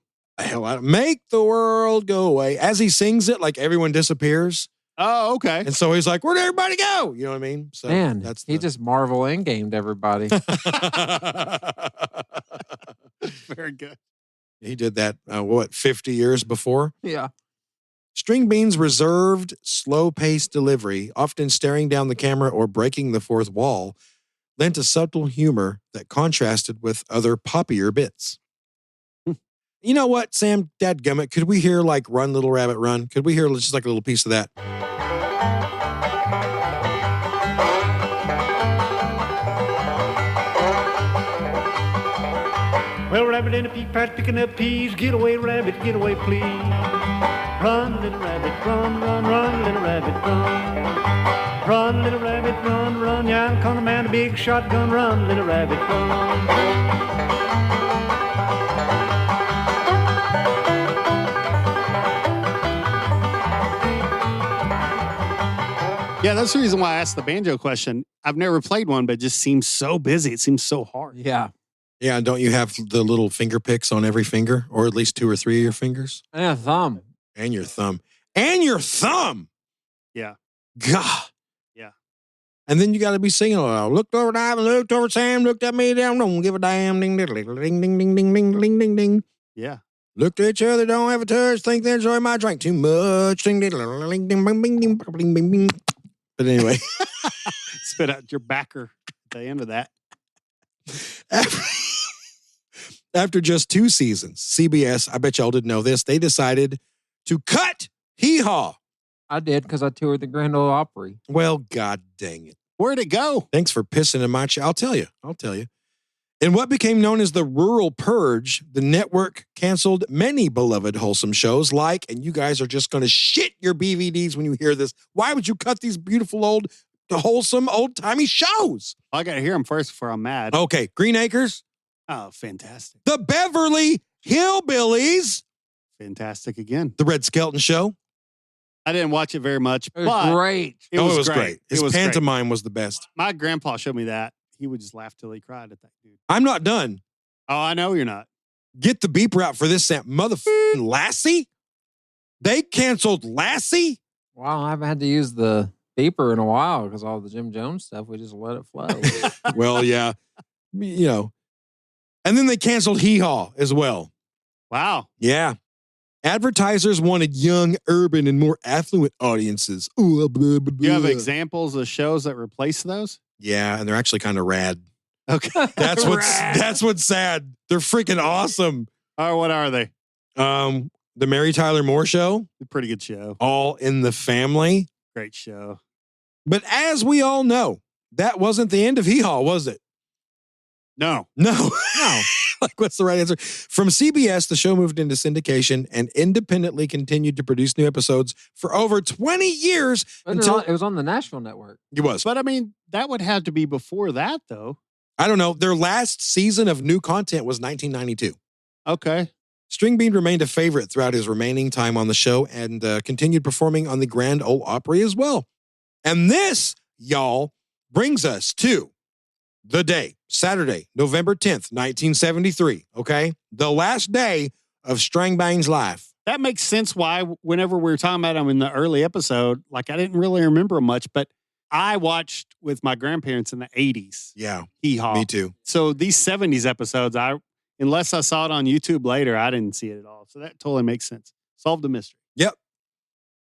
S2: Make the world go away. As he sings it, like everyone disappears.
S1: Oh, okay.
S2: And so he's like, where'd everybody go? You know what I mean? So
S4: Man,
S2: that's
S4: he just Marvel Endgamed everybody.
S1: Very good.
S2: He did that, 50 years before?
S4: Yeah.
S2: Stringbean's reserved, slow-paced delivery, often staring down the camera or breaking the fourth wall, lent a subtle humor that contrasted with other poppier bits. You know what, Sam? Dadgummit, could we hear like Run Little Rabbit Run? Could we hear just like a little piece of that?
S6: Well, rabbit in a pea patch picking up peas. Get away, rabbit, get away, please. Run, little rabbit, run, run, run, little rabbit, run. Run, little rabbit, run, run. Young corner man, a big shotgun. Run, little rabbit, run.
S1: Yeah, that's the reason why I asked the banjo question. I've never played one, but it just seems so busy. It seems so hard.
S4: Yeah.
S2: Yeah, and don't you have the little finger picks on every finger, or at least 2 or 3 of your fingers?
S4: And a thumb.
S2: And your thumb. And your thumb!
S1: Yeah.
S2: God.
S1: Yeah.
S2: And then you got to be singing, looked over Ivan, looked over Sam, looked at me, down, don't give a damn, ding, ding, ding, ding, ding, ding, ding, ding, ding, ding.
S1: Yeah.
S2: Looked at each other, don't have a touch, think they enjoy my drink too much. Ding, ding, ding, ding, ding, ding, ding, ding, ding, ding. But anyway.
S1: Spit out your backer at the end of that.
S2: After just 2 seasons, CBS, I bet y'all didn't know this, they decided to cut Hee-Haw.
S4: I did because I toured the Grand Ole Opry.
S2: Well, God dang it.
S1: Where'd it go?
S2: Thanks for pissing in my I'll tell you. In what became known as the Rural Purge, the network canceled many beloved wholesome shows like, and you guys are just going to shit your BVDs when you hear this, why would you cut these beautiful old, wholesome, old-timey shows?
S1: I got to hear them first before I'm mad.
S2: Okay, Green Acres.
S1: Oh, fantastic.
S2: The Beverly Hillbillies.
S1: Fantastic again.
S2: The Red Skelton Show.
S1: I didn't watch it very much,
S4: It was
S1: but
S4: great.
S1: it was great.
S2: His
S1: It was
S2: pantomime was the best.
S1: great. My grandpa showed me that. He would just laugh till he cried at that dude.
S2: I'm not done.
S1: Oh, I know you're not.
S2: Get the beeper out for this, Sam. Motherfucking Lassie? They canceled Lassie?
S4: Wow, I haven't had to use the beeper in a while because all the Jim Jones stuff, we just let it flow.
S2: Well, yeah. You know. And then they canceled Hee-Haw as well.
S1: Wow.
S2: Yeah. Advertisers wanted young, urban, and more affluent audiences. Ooh, blah, blah, blah.
S1: You have examples of shows that replace those?
S2: Yeah, and they're actually kind of rad.
S1: Okay.
S2: That's what's sad. They're freaking awesome.
S1: Oh, what are they?
S2: The Mary Tyler Moore Show.
S1: Pretty good show.
S2: All in the Family.
S1: Great show.
S2: But as we all know, that wasn't the end of Hee-Haw, was it?
S1: No.
S2: No. Like, what's the right answer? From CBS, the show moved into syndication and independently continued to produce new episodes for over 20 years until
S4: it was on the National Network.
S2: It was.
S1: But I mean, that would have to be before that, though.
S2: I don't know. Their last season of new content was 1992.
S1: Okay.
S2: Stringbean remained a favorite throughout his remaining time on the show and continued performing on the Grand Ole Opry as well. And this, y'all, brings us to the day, Saturday, November 10th, 1973, okay? The last day of Stringbean's life.
S1: That makes sense why whenever we were talking about him in the early episode, like I didn't really remember much, but I watched with my grandparents in the 80s.
S2: Yeah.
S1: Hee-Haw.
S2: Me too.
S1: So these 70s episodes, unless I saw it on YouTube later, I didn't see it at all. So that totally makes sense. Solved the mystery.
S2: Yep.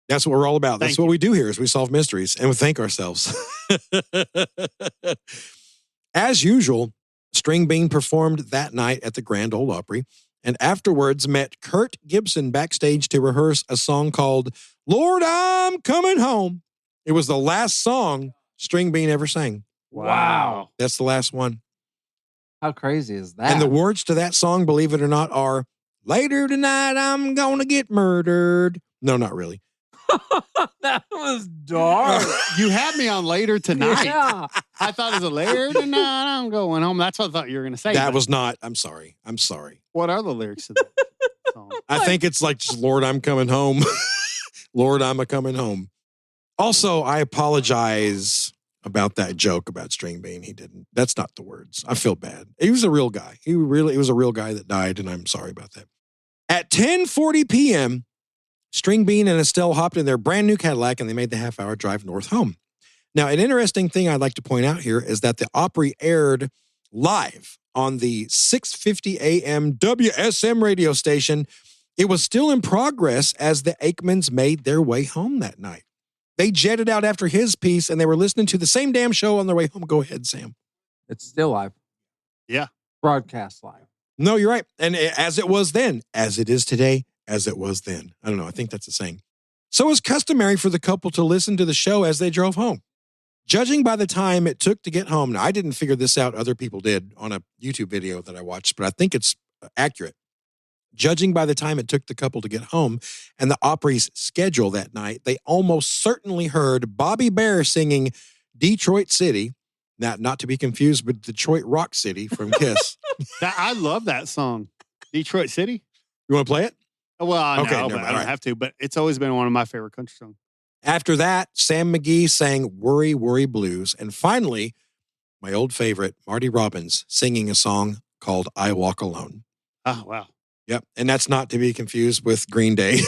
S2: That's what we're all about. That's
S1: Thank
S2: what
S1: you.
S2: we do here is we solve mysteries and we thank ourselves. As usual, Stringbean performed that night at the Grand Ole Opry and afterwards met Kurt Gibson backstage to rehearse a song called Lord, I'm Coming Home. It was the last song Stringbean ever sang.
S1: Wow.
S2: That's the last one.
S4: How crazy is that?
S2: And the words to that song, believe it or not, are later tonight, I'm going to get murdered. No, not really.
S4: That was dark.
S1: You had me on later tonight.
S4: Yeah.
S1: I thought it was a later tonight. I'm going home. That's what I thought you were going to say.
S2: That
S1: but
S2: was not, I'm sorry.
S1: What are the lyrics to that song?
S2: I think it's like just, Lord, I'm coming home. Lord, I'm a coming home. Also, I apologize about that joke about Stringbean. He didn't. That's not the words. I feel bad. He was a real guy. He was a real guy that died, and I'm sorry about that. At 10:40 p.m., Stringbean and Estelle hopped in their brand new Cadillac, and they made the half-hour drive north home. Now, an interesting thing I'd like to point out here is that the Opry aired live on the 6:50 a.m. WSM radio station. It was still in progress as the Akemans made their way home that night. They jetted out after his piece, and they were listening to the same damn show on their way home. Go ahead, Sam.
S4: It's still live.
S1: Yeah.
S4: Broadcast live.
S2: No, you're right. And as it was then, as it is today, as it was then. I don't know. I think that's a saying. So it was customary for the couple to listen to the show as they drove home. Judging by the time it took to get home, now I didn't figure this out. Other people did on a YouTube video that I watched, but I think it's accurate. Judging by the time it took the couple to get home and the Opry's schedule that night, they almost certainly heard Bobby Bear singing Detroit City, not to be confused with Detroit Rock City from Kiss.
S1: I love that song. Detroit City.
S2: You want to play it?
S1: Well, I
S2: Okay,
S1: know,
S2: never
S1: but
S2: mind.
S1: I don't have to. But it's always been one of my favorite country songs.
S2: After that, Sam McGee sang Worry, Worry Blues. And finally, my old favorite, Marty Robbins, singing a song called I Walk Alone.
S1: Oh, wow.
S2: Yep. And that's not to be confused with Green Day.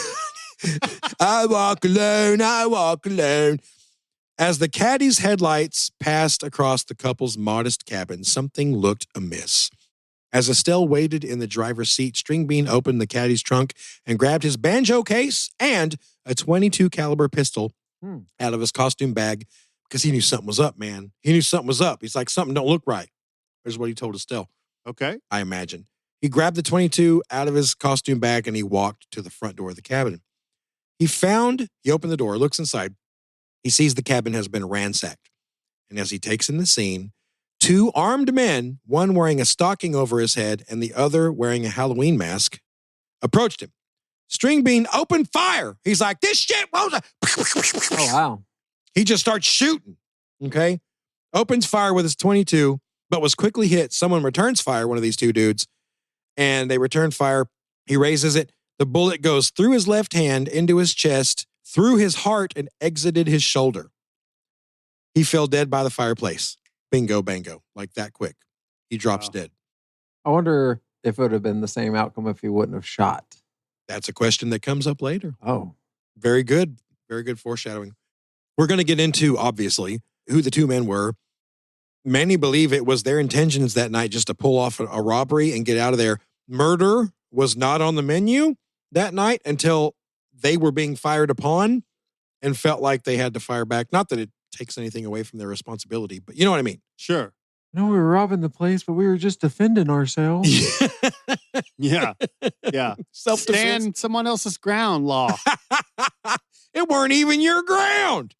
S2: I walk alone, I walk alone. As the caddy's headlights passed across the couple's modest cabin, something looked amiss. As Estelle waited in the driver's seat, Stringbean opened the caddy's trunk and grabbed his banjo case and a .22 caliber pistol out of his costume bag because he knew something was up, man. He knew something was up. He's like, something don't look right. Here's what he told Estelle.
S1: Okay.
S2: I imagine. He grabbed the .22 out of his costume bag and he walked to the front door of the cabin. He opened the door, looks inside. He sees the cabin has been ransacked. And as he takes in the scene, two armed men, one wearing a stocking over his head and the other wearing a Halloween mask, approached him. Stringbean opened fire. He's like, this shit was a...
S4: Oh, wow.
S2: He just starts shooting, okay? Opens fire with his .22, but was quickly hit. Someone returns fire, one of these two dudes, and they return fire. He raises it. The bullet goes through his left hand, into his chest, through his heart, and exited his shoulder. He fell dead by the fireplace. Bingo, bango, like that quick. He drops dead.
S4: I wonder if it would have been the same outcome if he wouldn't have shot.
S2: That's a question that comes up later.
S4: Oh.
S2: Very good. Very good foreshadowing. We're going to get into, obviously, who the two men were. Many believe it was their intentions that night just to pull off a robbery and get out of there. Murder was not on the menu that night until they were being fired upon and felt like they had to fire back. Not that it takes anything away from their responsibility, but you know what I mean?
S1: Sure.
S4: No, we were robbing the place, but we were just defending ourselves.
S1: Yeah. Yeah.
S2: Self-defense.
S1: Stand someone else's ground law.
S2: It weren't even your ground.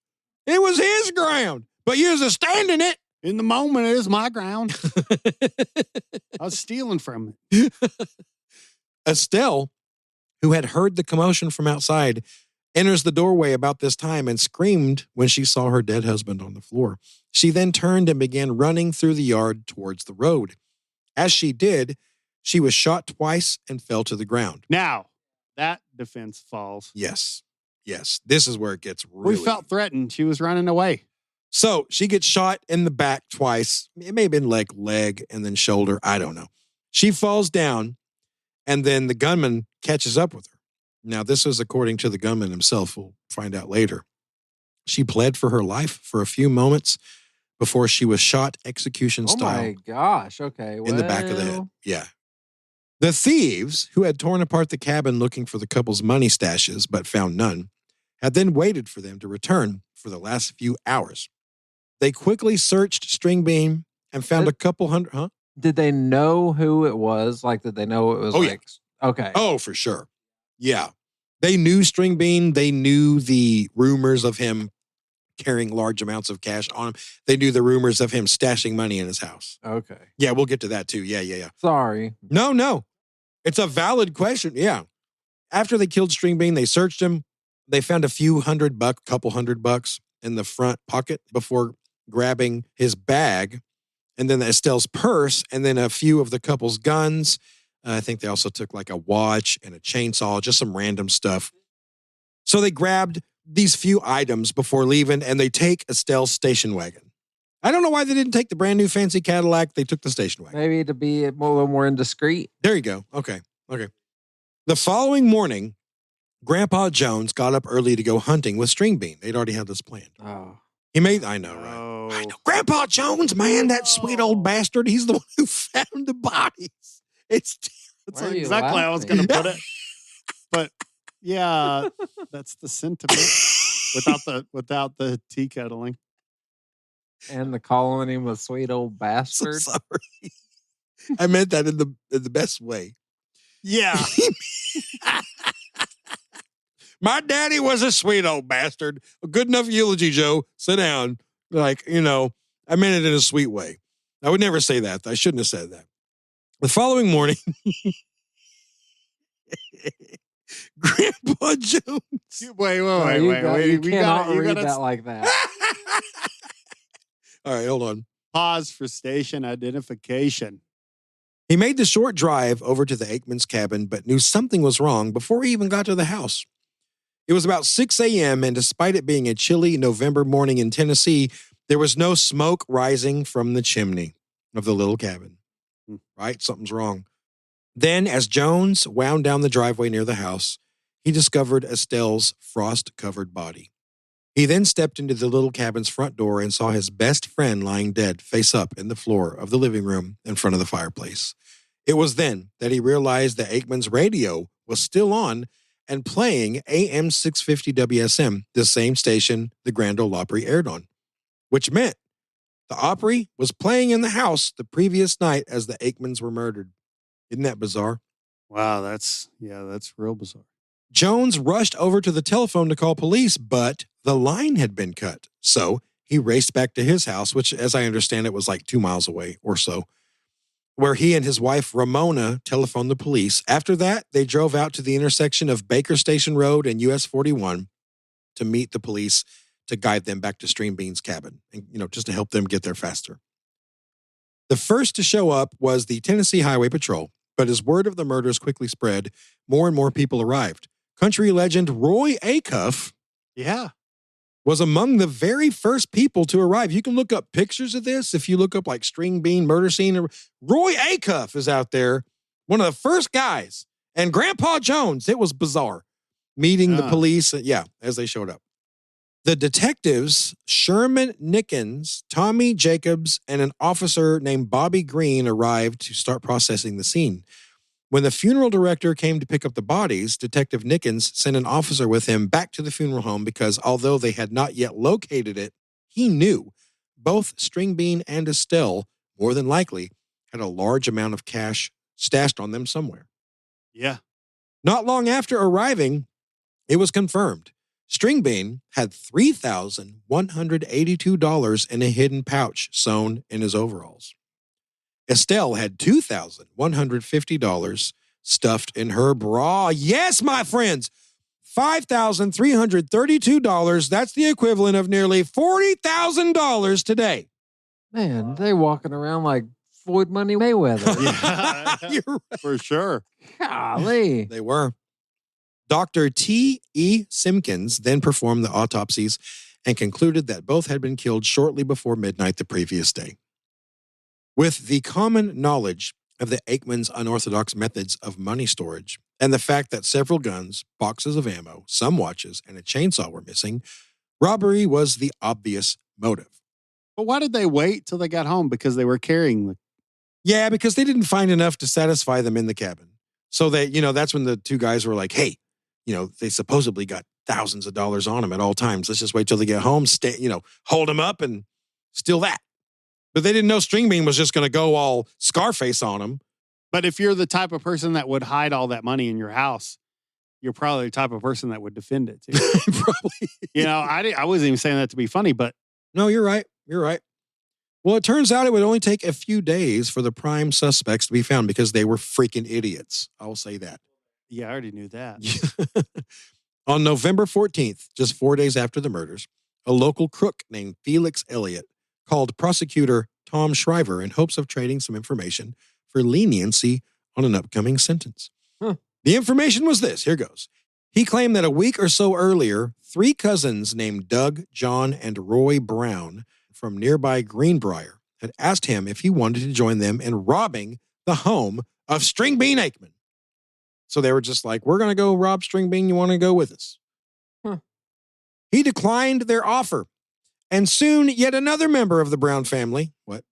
S2: It was his ground, but you was a standing it.
S1: In the moment, it is my ground. I was stealing from it.
S2: Estelle, who had heard the commotion from outside, enters the doorway about this time and screamed when she saw her dead husband on the floor. She then turned and began running through the yard towards the road. As she did, she was shot twice and fell to the ground.
S1: Now, that defense falls.
S2: Yes. Yes. This is where it gets really...
S1: We felt threatened. She was running away.
S2: So she gets shot in the back twice. It may have been leg, and then shoulder. I don't know. She falls down, and then the gunman catches up with her. Now, this was according to the gunman himself. We'll find out later. She pled for her life for a few moments before she was shot execution style.
S4: Oh my gosh. Okay.
S2: In the back of the head. Yeah. The thieves, who had torn apart the cabin looking for the couple's money stashes but found none, had then waited for them to return for the last few hours. They quickly searched Stringbean and found a couple hundred,
S4: Did they know who it was? Like, did they know it was Okay.
S2: Oh, for sure. Yeah. They knew Stringbean. They knew the rumors of him carrying large amounts of cash on him. They knew the rumors of him stashing money in his house.
S4: Okay.
S2: Yeah, we'll get to that too. Yeah.
S4: Sorry.
S2: No. It's a valid question. Yeah. After they killed Stringbean, they searched him. They found a few couple $100 in the front pocket before grabbing his bag, and then Estelle's purse, and then a few of the couple's guns. I think they also took like a watch and a chainsaw, just some random stuff. So they grabbed these few items before leaving, and they take Estelle's station wagon. I don't know why they didn't take the brand new fancy Cadillac. They took the station wagon.
S4: Maybe to be a little more indiscreet.
S2: There you go. Okay. The following morning, Grandpa Jones got up early to go hunting with Stringbean. They'd already had this planned.
S4: Oh.
S2: I know, right? I know. Grandpa Jones, man, that sweet old bastard. He's the one who found the bodies. It's
S1: That's exactly how I was going to put it. But yeah, that's the sentiment without the tea kettling.
S4: And the calling him a sweet old bastard.
S2: So sorry. I meant that in the best way.
S1: Yeah.
S2: My daddy was a sweet old bastard. A good enough eulogy, Joe. Sit down. Like, I meant it in a sweet way. I would never say that. I shouldn't have said that. The following morning, Grandpa Jones.
S1: Wait.
S4: You cannot read
S1: gotta
S4: that like that.
S2: All right, hold on.
S1: pause for station identification.
S2: He made the short drive over to the Akeman's cabin, but knew something was wrong before he even got to the house. It was about 6 a.m., and despite it being a chilly November morning in Tennessee, there was no smoke rising from the chimney of the little cabin. Right? Something's wrong. Then, as Jones wound down the driveway near the house, he discovered Estelle's frost-covered body. He then stepped into the little cabin's front door and saw his best friend lying dead face up in the floor of the living room in front of the fireplace. It was then that he realized that Akeman's radio was still on and playing AM 650 WSM, the same station the Grand Ole Opry aired on, which meant the Opry was playing in the house the previous night as the Akemans were murdered. Isn't that bizarre?
S1: Wow, that's real bizarre.
S2: Jones rushed over to the telephone to call police, but the line had been cut. So he raced back to his house, which, as I understand it, was like 2 miles away or so, where he and his wife, Ramona, telephoned the police. After that, they drove out to the intersection of Baker Station Road and US 41 to meet the police to guide them back to Stringbean's cabin and, just to help them get there faster. The first to show up was the Tennessee Highway Patrol, but as word of the murders quickly spread, more and more people arrived. Country legend Roy Acuff was among the very first people to arrive. You can look up pictures of this. If you look up like Stringbean murder scene, Roy Acuff is out there, one of the first guys. And Grandpa Jones, it was bizarre, meeting the police, as they showed up. The detectives, Sherman Nickens, Tommy Jacobs, and an officer named Bobby Green arrived to start processing the scene. When the funeral director came to pick up the bodies, Detective Nickens sent an officer with him back to the funeral home because although they had not yet located it, he knew both Stringbean and Estelle, more than likely, had a large amount of cash stashed on them somewhere.
S1: Yeah.
S2: Not long after arriving, it was confirmed. Stringbean had $3,182 in a hidden pouch sewn in his overalls. Estelle had $2,150 stuffed in her bra. Yes, my friends, $5,332. That's the equivalent of nearly $40,000 today.
S4: Man, they walking around like Floyd Money Mayweather.
S2: You're right.
S1: For sure.
S4: Golly.
S2: They were. Dr. T.E. Simpkins then performed the autopsies and concluded that both had been killed shortly before midnight the previous day. With the common knowledge of the Akemans' unorthodox methods of money storage and the fact that several guns, boxes of ammo, some watches, and a chainsaw were missing, robbery was the obvious motive.
S1: But why did they wait till they got home? Because they were carrying the...
S2: Yeah, because they didn't find enough to satisfy them in the cabin. So they, that's when the two guys were like, hey, they supposedly got thousands of dollars on them at all times. Let's just wait till they get home, hold them up and steal that. But they didn't know Stringbean was just going to go all Scarface on them.
S1: But if you're the type of person that would hide all that money in your house, you're probably the type of person that would defend it too.
S2: Probably.
S1: I wasn't even saying that to be funny, but...
S2: No, you're right. You're right. Well, it turns out it would only take a few days for the prime suspects to be found because they were freaking idiots. I'll say that.
S1: Yeah, I already knew that.
S2: On November 14th, just 4 days after the murders, a local crook named Felix Elliott called prosecutor Tom Shriver in hopes of trading some information for leniency on an upcoming sentence. The information was this. Here goes. He claimed that a week or so earlier, 3 cousins named Doug, John, and Roy Brown from nearby Greenbrier had asked him if he wanted to join them in robbing the home of Stringbean Akeman. So they were just like, we're going to go rob Stringbean. You want to go with us? He declined their offer. And soon, yet another member of the Brown family. What?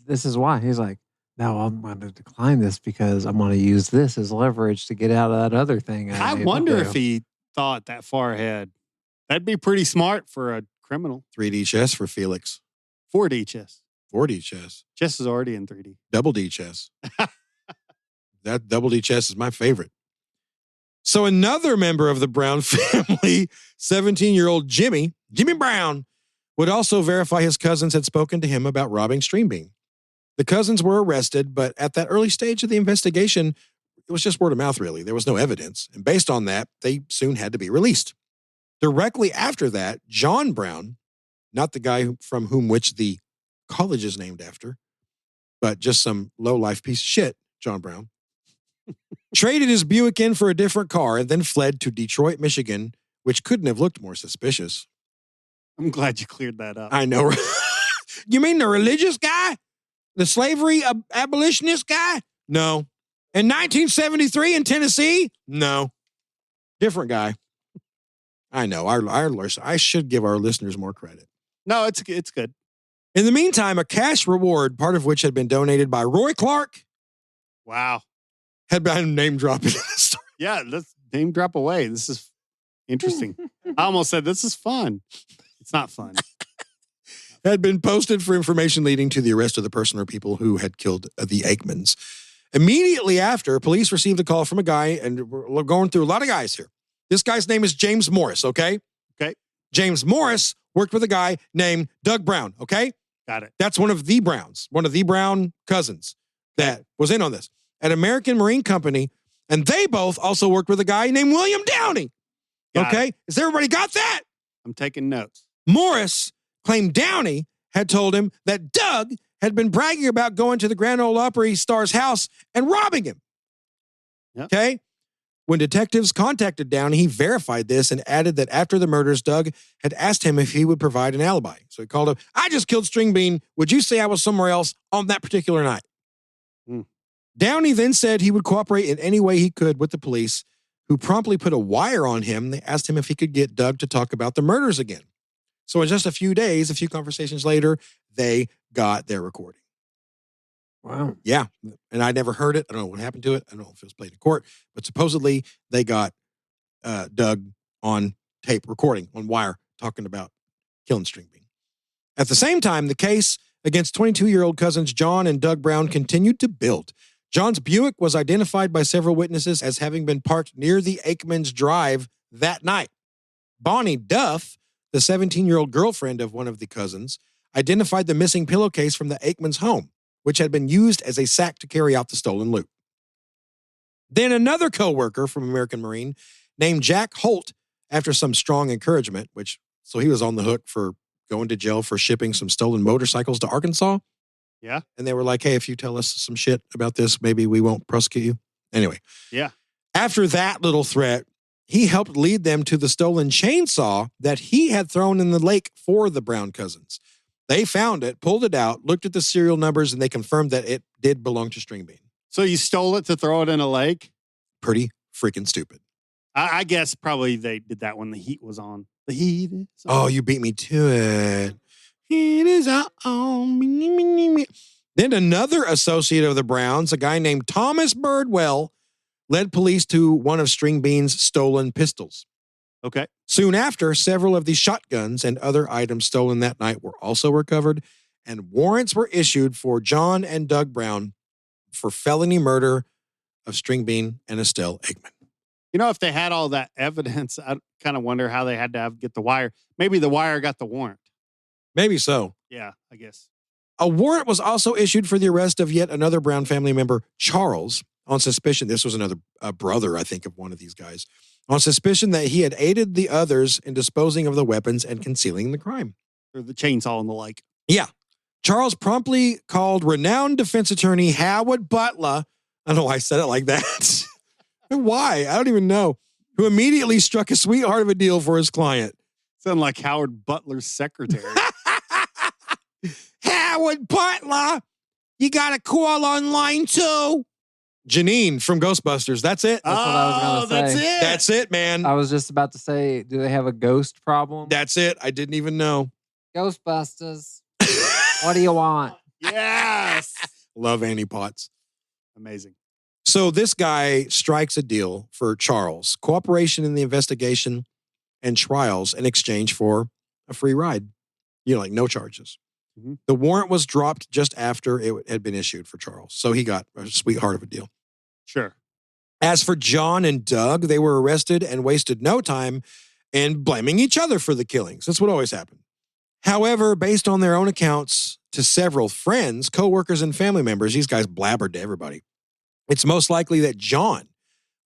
S4: This is why. He's like, no, I'm going to decline this because I'm going to use this as leverage to get out of that other thing.
S1: I wonder if he thought that far ahead. That'd be pretty smart for a criminal.
S2: 3D chess for Felix.
S1: 4D chess.
S2: 4D chess.
S1: Chess is already in 3D.
S2: Double D chess. That double D chess is my favorite. So another member of the Brown family, 17-year-old Jimmy Brown, would also verify his cousins had spoken to him about robbing Stringbean. The cousins were arrested, but at that early stage of the investigation, it was just word of mouth, really. There was no evidence. And based on that, they soon had to be released. Directly after that, John Brown, not the guy from whom which the college is named after, but just some low-life piece of shit, John Brown, traded his Buick in for a different car and then fled to Detroit, Michigan, which couldn't have looked more suspicious.
S1: I'm glad you cleared that up.
S2: I know. You mean the religious guy? The slavery abolitionist guy? No. In 1973 in Tennessee? No. Different guy. I know. I should give our listeners more credit.
S1: No, it's good.
S2: In the meantime, a cash reward, part of which had been donated by Roy Clark,
S1: Wow.
S2: had been name dropped in the story.
S1: Yeah, let's name drop away. This is interesting. I almost said this is fun. It's not fun.
S2: Had been posted for information leading to the arrest of the person or people who had killed the Akemans. Immediately after, police received a call from a guy, and we're going through a lot of guys here. This guy's name is James Morris, okay?
S1: Okay.
S2: James Morris worked with a guy named Doug Brown, okay?
S1: Got it.
S2: That's one of the Browns, one of the Brown cousins that was in on this at American Marine Company, and they both also worked with a guy named William Downey, okay? Has everybody got that?
S1: I'm taking notes.
S2: Morris claimed Downey had told him that Doug had been bragging about going to the Grand Ole Opry star's house and robbing him.
S1: Yep.
S2: Okay? When detectives contacted Downey, he verified this and added that after the murders, Doug had asked him if he would provide an alibi. So he called him, I just killed Stringbean. Would you say I was somewhere else on that particular night? Downey then said he would cooperate in any way he could with the police, who promptly put a wire on him. They asked him if he could get Doug to talk about the murders again. So in just a few days, a few conversations later, they got their recording.
S4: Wow.
S2: Yeah. And I never heard it. I don't know what happened to it. I don't know if it was played in court, but supposedly they got Doug on tape recording on wire talking about killing Stringbean. At the same time, the case against 22-year-old cousins John and Doug Brown continued to build. John's Buick was identified by several witnesses as having been parked near the Akeman's drive that night. Bonnie Duff, the 17-year-old girlfriend of one of the cousins, identified the missing pillowcase from the Akeman's home, which had been used as a sack to carry out the stolen loot. Then another co-worker from American Marine named Jack Holt, after some strong encouragement, so he was on the hook for going to jail for shipping some stolen motorcycles to Arkansas.
S1: Yeah.
S2: And they were like, hey, if you tell us some shit about this, maybe we won't prosecute you. Anyway.
S1: Yeah.
S2: After that little threat, he helped lead them to the stolen chainsaw that he had thrown in the lake for the Brown cousins. They found it, pulled it out, looked at the serial numbers, and they confirmed that it did belong to Stringbean.
S1: So you stole it to throw it in a lake?
S2: Pretty freaking stupid.
S1: I guess probably they did that when the heat was on. The heat is on.
S2: Oh, you beat me to it. Heat is on. Then another associate of the Browns, a guy named Thomas Birdwell, led police to one of Stringbean's stolen pistols.
S1: Okay.
S2: Soon after, several of the shotguns and other items stolen that night were also recovered, and warrants were issued for John and Doug Brown for felony murder of Stringbean and Estelle Akeman.
S1: You know, if they had all that evidence, I kind of wonder how they had to get the wire. Maybe the wire got the warrant.
S2: Maybe so.
S1: Yeah, I guess.
S2: A warrant was also issued for the arrest of yet another Brown family member, Charles, on suspicion. This was another brother, I think, of one of these guys. On suspicion that he had aided the others in disposing of the weapons and concealing the crime.
S1: Or the chainsaw and the like.
S2: Yeah. Charles promptly called renowned defense attorney Howard Butler. I don't know why I said it like that. Why? I don't even know. Who immediately struck a sweetheart of a deal for his client.
S1: Sound like Howard Butler's secretary.
S2: Howard Butler, you got a call on line 2. Janine from Ghostbusters. That's it.
S4: That's what I was going to say.
S1: That's it.
S2: That's it, man.
S4: I was just about to say, do they have a ghost problem?
S2: That's it. I didn't even know.
S4: Ghostbusters. What do you want?
S1: Yes.
S2: Love Annie Potts.
S1: Amazing.
S2: So this guy strikes a deal for Charles, cooperation in the investigation and trials in exchange for a free ride. Like no charges.
S1: Mhm.
S2: The warrant was dropped just after it had been issued for Charles, so he got a sweetheart of a deal.
S1: Sure.
S2: As for John and Doug, they were arrested and wasted no time in blaming each other for the killings. That's what always happened. However, based on their own accounts to several friends, coworkers, and family members, these guys blabbered to everybody. It's most likely that John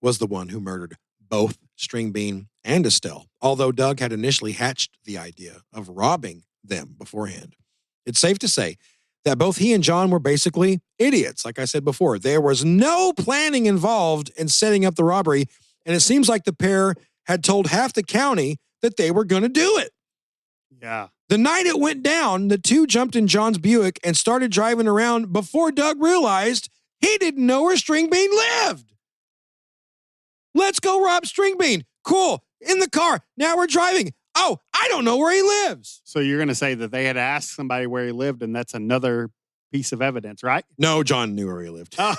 S2: was the one who murdered both Stringbean and Estelle, although Doug had initially hatched the idea of robbing them beforehand. It's safe to say that both he and John were basically idiots. Like I said before, there was no planning involved in setting up the robbery, and it seems like the pair had told half the county that they were going to do it.
S1: Yeah.
S2: The night it went down, the two jumped in John's Buick and started driving around before Doug realized he didn't know where Stringbean lived. Let's go rob Stringbean. Cool. In the car. Now we're driving. Oh, I don't know where he lives.
S1: So you're going to say that they had asked somebody where he lived, and that's another piece of evidence, right?
S2: No, John knew where he lived.
S1: Oh.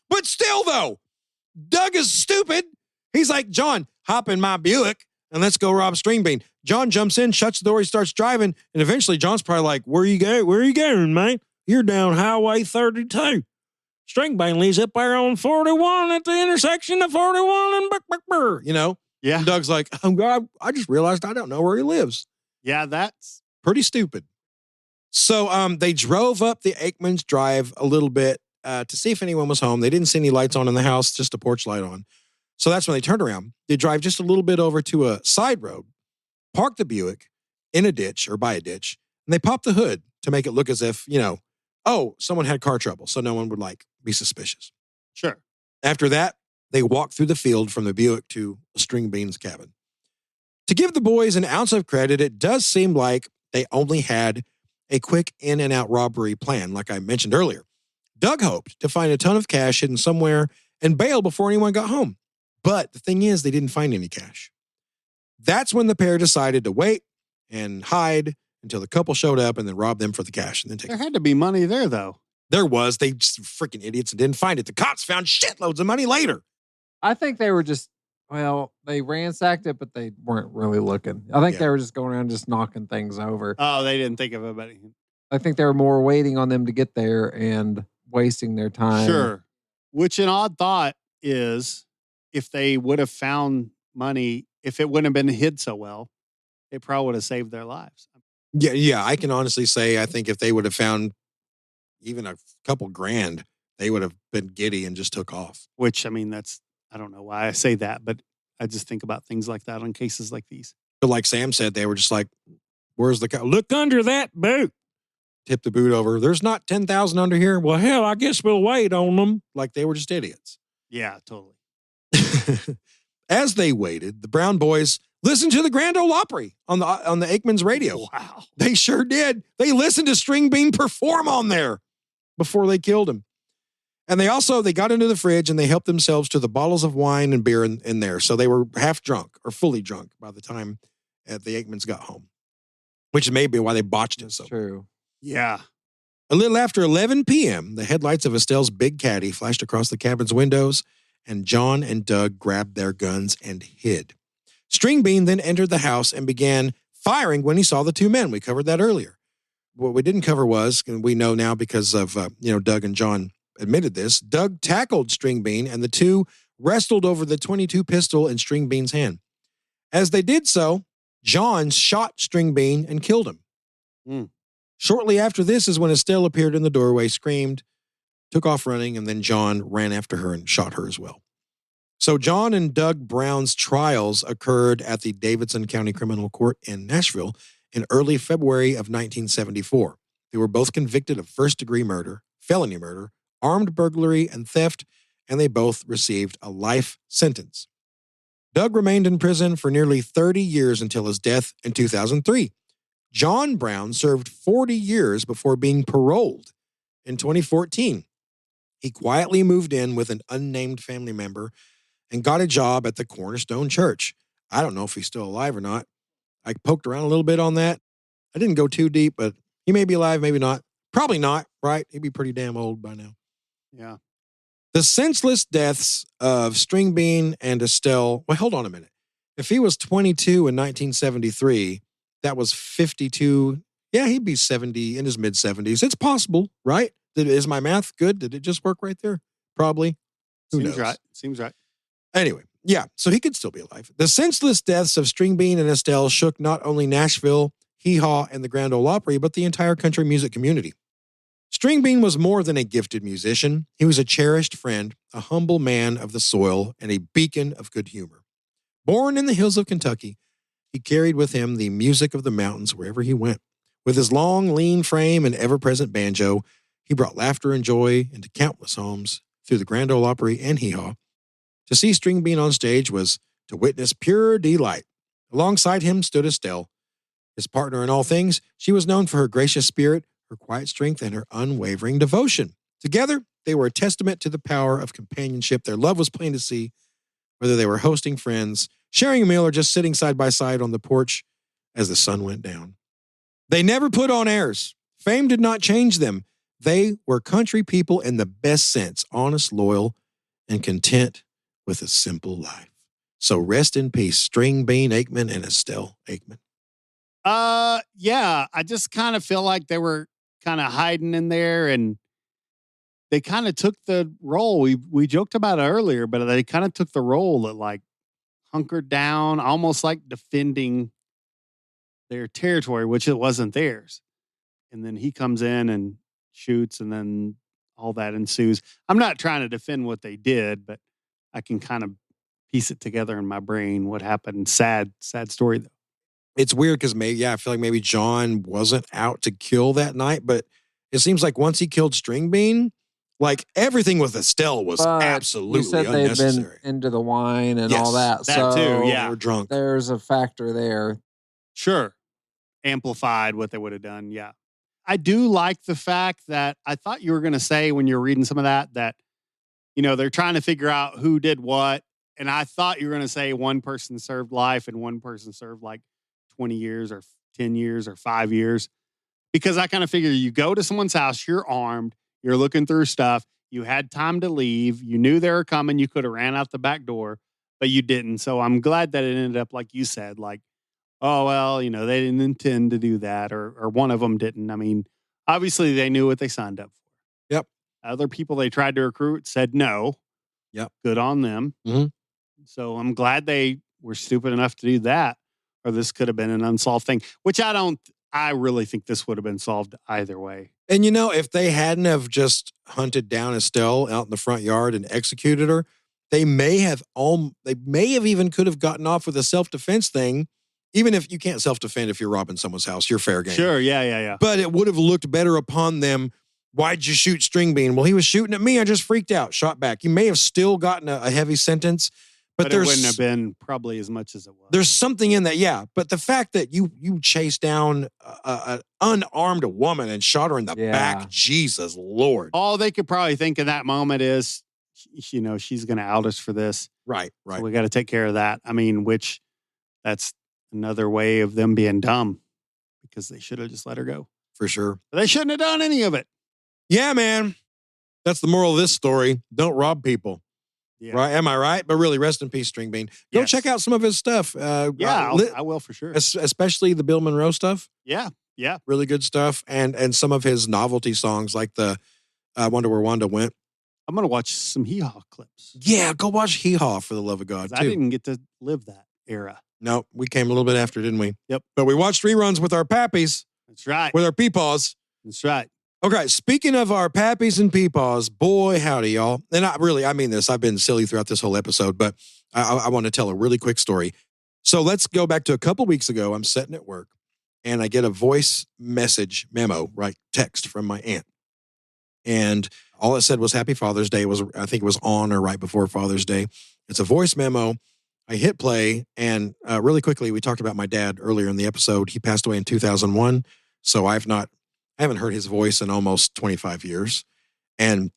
S2: But still, though, Doug is stupid. He's like, John, hop in my Buick and let's go rob Stringbean. John jumps in, shuts the door, he starts driving, and eventually John's probably like, where you going, mate? You're down Highway 32. Stringbean lives up there on 41 at the intersection of 41 and Burr. You know?
S1: Yeah.
S2: And Doug's like, oh, God, I just realized I don't know where he lives.
S1: Yeah, that's
S2: Pretty stupid. So they drove up the Akeman's drive a little bit to see if anyone was home. They didn't see any lights on in the house, just a porch light on. So that's when they turned around. They drive just a little bit over to a side road, park the Buick in a ditch or by a ditch, and they pop the hood to make it look as if, oh, someone had car trouble, so no one would be suspicious.
S1: sure.
S2: After that, they walked through the field from the Buick to Stringbean's cabin. To give the boys an ounce of credit, it does seem like they only had a quick in and out robbery plan, like I mentioned earlier. Doug hoped to find a ton of cash hidden somewhere and bail before anyone got home. But the thing is, they didn't find any cash. That's when the pair decided to wait and hide until the couple showed up and then rob them for the cash and then take
S1: There
S2: it.
S1: had to be money there, though.
S2: There was. They just freaking idiots and didn't find it. The cops found shitloads of money later.
S4: I think they were just, they ransacked it, but they weren't really looking. I think
S2: Yeah.
S4: they were just going around just knocking things over.
S1: Oh, they didn't think of it, but
S4: I think they were more waiting on them to get there and wasting their time.
S1: sure. Which an odd thought is, if they would have found money, if it wouldn't have been hid so well, they probably would have saved their lives.
S2: Yeah. I can honestly say I think if they would have found even a couple grand, they would have been giddy and just took off.
S1: Which, I mean, I don't know why I say that, but I just think about things like that on cases like these.
S2: But like Sam said, they were just like, where's the car? Look under that boot. Tip the boot over. There's not 10,000 under here. Well, hell, I guess we'll wait on them. Like they were just idiots.
S1: Yeah, totally.
S2: As they waited, the Brown boys listened to the Grand Ole Opry on the Akeman's radio.
S1: Wow.
S2: They sure did. They listened to Stringbean perform on there before they killed him. And they got into the fridge and they helped themselves to the bottles of wine and beer in there. So they were half drunk or fully drunk by the time the Akemans got home, which may be why they botched it so.
S4: True.
S1: Yeah.
S2: A little after 11 p.m., the headlights of Estelle's big caddy flashed across the cabin's windows, and John and Doug grabbed their guns and hid. Stringbean then entered the house and began firing when he saw the two men. We covered that earlier. What we didn't cover was, and we know now because of, Doug and John admitted this, Doug tackled Stringbean and the two wrestled over the .22 pistol in Stringbean's hand. As they did so, John shot Stringbean and killed him.
S1: Mm.
S2: Shortly after this is when Estelle appeared in the doorway, screamed, took off running, and then John ran after her and shot her as well. So John and Doug Brown's trials occurred at the Davidson County Criminal Court in Nashville in early February of 1974. They were both convicted of first-degree murder, felony murder, armed burglary, and theft, and they both received a life sentence. Doug remained in prison for nearly 30 years until his death in 2003. John Brown served 40 years before being paroled in 2014. He quietly moved in with an unnamed family member and got a job at the Cornerstone Church. I don't know if he's still alive or not. I poked around a little bit on that. I didn't go too deep, but he may be alive, maybe not. Probably not, right? He'd be pretty damn old by now.
S1: Yeah.
S2: The senseless deaths of Stringbean and Estelle, well, hold on a minute. If he was 22 in 1973, that was 52 Yeah, he'd be 70, in his mid-70s. It's possible, right? Is my math good? Did it just work right there? Probably. Who
S1: Seems
S2: knows?
S1: right. Seems right.
S2: Anyway, yeah, so he could still be alive. The senseless deaths of Stringbean and Estelle shook not only Nashville, Hee-Haw, and the Grand Ole Opry, but the entire country music community. Stringbean was more than a gifted musician. He was a cherished friend, a humble man of the soil, and a beacon of good humor. Born in the hills of Kentucky, he carried with him the music of the mountains wherever he went. With his long, lean frame and ever-present banjo, he brought laughter and joy into countless homes through the Grand Ole Opry and Hee-Haw. To see Stringbean on stage was to witness pure delight. Alongside him stood Estelle. His partner in all things, she was known for her gracious spirit, her quiet strength, and her unwavering devotion. Together, they were a testament to the power of companionship. Their love was plain to see, whether they were hosting friends, sharing a meal, or just sitting side by side on the porch as the sun went down. They never put on airs. Fame did not change them. They were country people in the best sense, honest, loyal, and content with a simple life. So rest in peace, Stringbean Akeman and Estelle Akeman.
S1: Yeah, I just kind of feel like they were kind of hiding in there, and they kind of took the role. We joked about it earlier, but they kind of took the role that like hunkered down, almost like defending their territory, which it wasn't theirs. And then he comes in and shoots, and then all that ensues. I'm not trying to defend what they did, but I can kind of piece it together in my brain what happened. Sad story though.
S2: It's weird because I feel like maybe John wasn't out to kill that night, but it seems like once he killed Stringbean, like everything with Estelle was absolutely
S4: you said
S2: unnecessary.
S4: they've been into the wine and all that.
S1: That too, yeah.
S2: They were drunk.
S4: There's a factor there.
S1: Sure. Amplified what they would have done. Yeah. I do like the fact that I thought you were going to say when you're reading some of that, they're trying to figure out who did what. And I thought you were going to say one person served life and one person served like 20 years or 10 years or 5 years. Because I kind of figure you go to someone's house, you're armed, you're looking through stuff, you had time to leave, you knew they were coming, you could have ran out the back door, but you didn't. So I'm glad that it ended up like you said, like, oh, well, they didn't intend to do that, or one of them didn't. I mean, obviously they knew what they signed up for.
S2: Yep.
S1: Other people they tried to recruit said no.
S2: Yep.
S1: Good on them.
S2: Mm-hmm.
S1: So I'm glad they were stupid enough to do that, or this could have been an unsolved thing, which I really think this would have been solved either way.
S2: And if they hadn't have just hunted down Estelle out in the front yard and executed her, they may have even could have gotten off with a self-defense thing. Even if you can't self-defend if you're robbing someone's house, you're fair game.
S1: Sure, yeah.
S2: But it would have looked better upon them. Why'd you shoot Stringbean? Well, he was shooting at me. I just freaked out, shot back. You may have still gotten a heavy sentence, but
S1: it wouldn't have been probably as much as it was.
S2: There's something in that, yeah. But the fact that you chased down an unarmed woman and shot her in the back, Jesus Lord.
S1: All they could probably think in that moment is, she's going to out us for this.
S2: Right.
S1: So we got to take care of that. I mean, that's another way of them being dumb, because they should have just let her go.
S2: For sure.
S1: They shouldn't have done any of it.
S2: Yeah, man. That's the moral of this story. Don't rob people.
S1: Yeah.
S2: Right? Am I right? But really, rest in peace, Stringbean. Go check out some of his stuff.
S1: I will for sure.
S2: Especially the Bill Monroe stuff.
S1: Yeah.
S2: Really good stuff. And some of his novelty songs like the Wonder Where Wanda Went.
S1: I'm going to watch some Hee-Haw clips.
S2: Yeah, go watch Hee-Haw for the love of God, too.
S1: I didn't get to live that era.
S2: No, we came a little bit after, didn't we?
S1: Yep.
S2: But we watched reruns with our pappies.
S1: That's right.
S2: With our peepaws.
S1: That's right.
S2: Okay, speaking of our pappies and peepaws, boy, howdy, y'all. And I mean this. I've been silly throughout this whole episode, but I want to tell a really quick story. So let's go back to a couple weeks ago. I'm sitting at work, and I get a voice message memo, right, text from my aunt. And all it said was Happy Father's Day. I think it was on or right before Father's Day. It's a voice memo. I hit play, and really quickly, we talked about my dad earlier in the episode. He passed away in 2001, so I haven't heard his voice in almost 25 years, and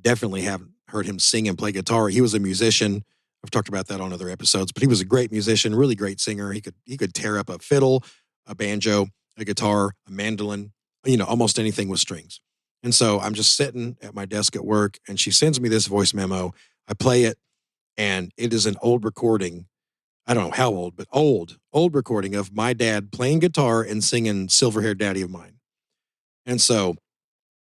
S2: definitely haven't heard him sing and play guitar. He was a musician. I've talked about that on other episodes, but he was a great musician, really great singer. He could tear up a fiddle, a banjo, a guitar, a mandolin, almost anything with strings. And so I'm just sitting at my desk at work, and she sends me this voice memo. I play it, and it is an old recording I don't know how old, but old recording of my dad playing guitar and singing Silver-Haired Daddy of Mine. And so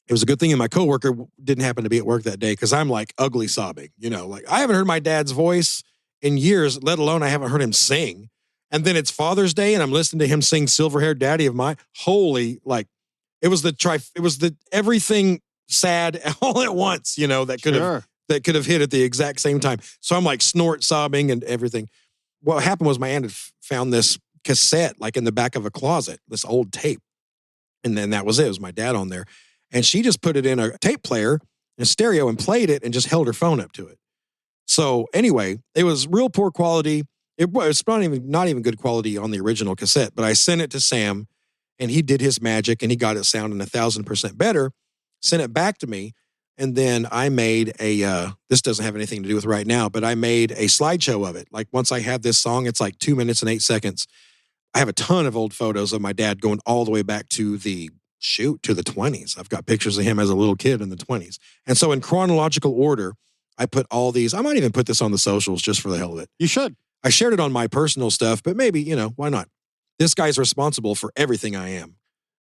S2: it was a good thing my coworker didn't happen to be at work that day because I'm like ugly sobbing, like I haven't heard my dad's voice in years, let alone I haven't heard him sing. And then it's Father's Day and I'm listening to him sing Silver-Haired Daddy of Mine. Holy, like it was the everything sad all at once, that could have hit at the exact same time. So I'm like snort sobbing and everything. What happened was my aunt had found this cassette like in the back of a closet, this old tape. And then that was it. It was my dad on there. And she just put it in a tape player and stereo and played it and just held her phone up to it. So anyway, it was real poor quality. It was not even good quality on the original cassette, but I sent it to Sam and he did his magic and he got it sounding 1,000% better, sent it back to me. And then I made this doesn't have anything to do with right now, but I made a slideshow of it. Like once I have this song, it's like 2 minutes and 8 seconds. I have a ton of old photos of my dad going all the way back to the 20s. I've got pictures of him as a little kid in the 20s. And so in chronological order, I put all these, I might even put this on the socials just for the hell of it.
S1: You should.
S2: I shared it on my personal stuff, but maybe, why not? This guy's responsible for everything I am.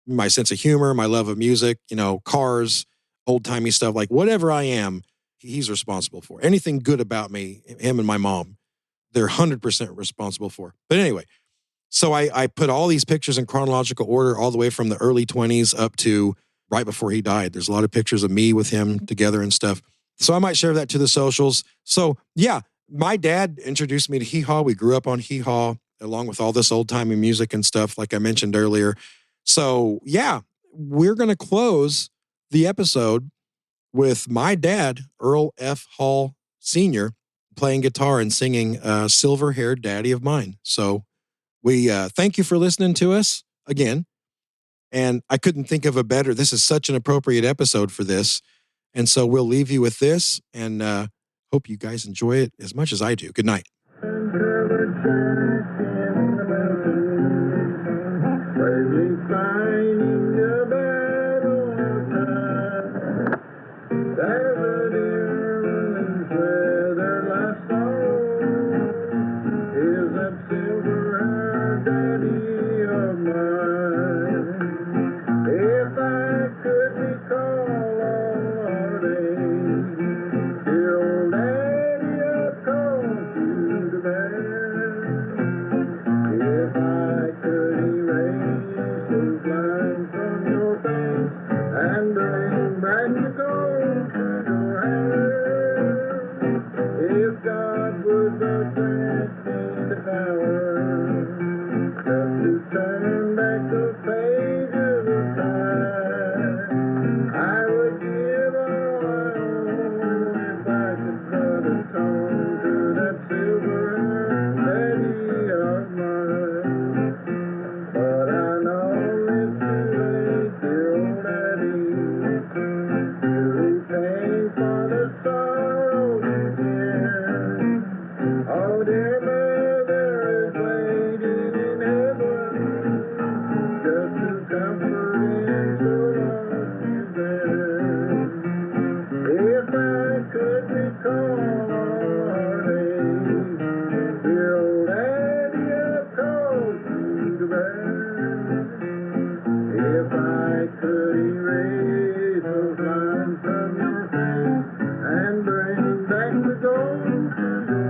S2: My sense of humor, my love of music, cars, old-timey stuff, like whatever I am, he's responsible for. Anything good about me, him and my mom, they're 100% responsible for. But anyway, so I put all these pictures in chronological order all the way from the early 20s up to right before he died. There's a lot of pictures of me with him together and stuff. So I might share that to the socials. So yeah, my dad introduced me to Hee-Haw. We grew up on Hee-Haw along with all this old-timey music and stuff like I mentioned earlier. So yeah, we're going to close the episode with my dad, Earl F. Hall Sr., playing guitar and singing Silver-Haired Daddy of Mine. So we thank you for listening to us again. And I couldn't think of this is such an appropriate episode for this. And so we'll leave you with this and hope you guys enjoy it as much as I do. Good night.
S6: And bring back the gold.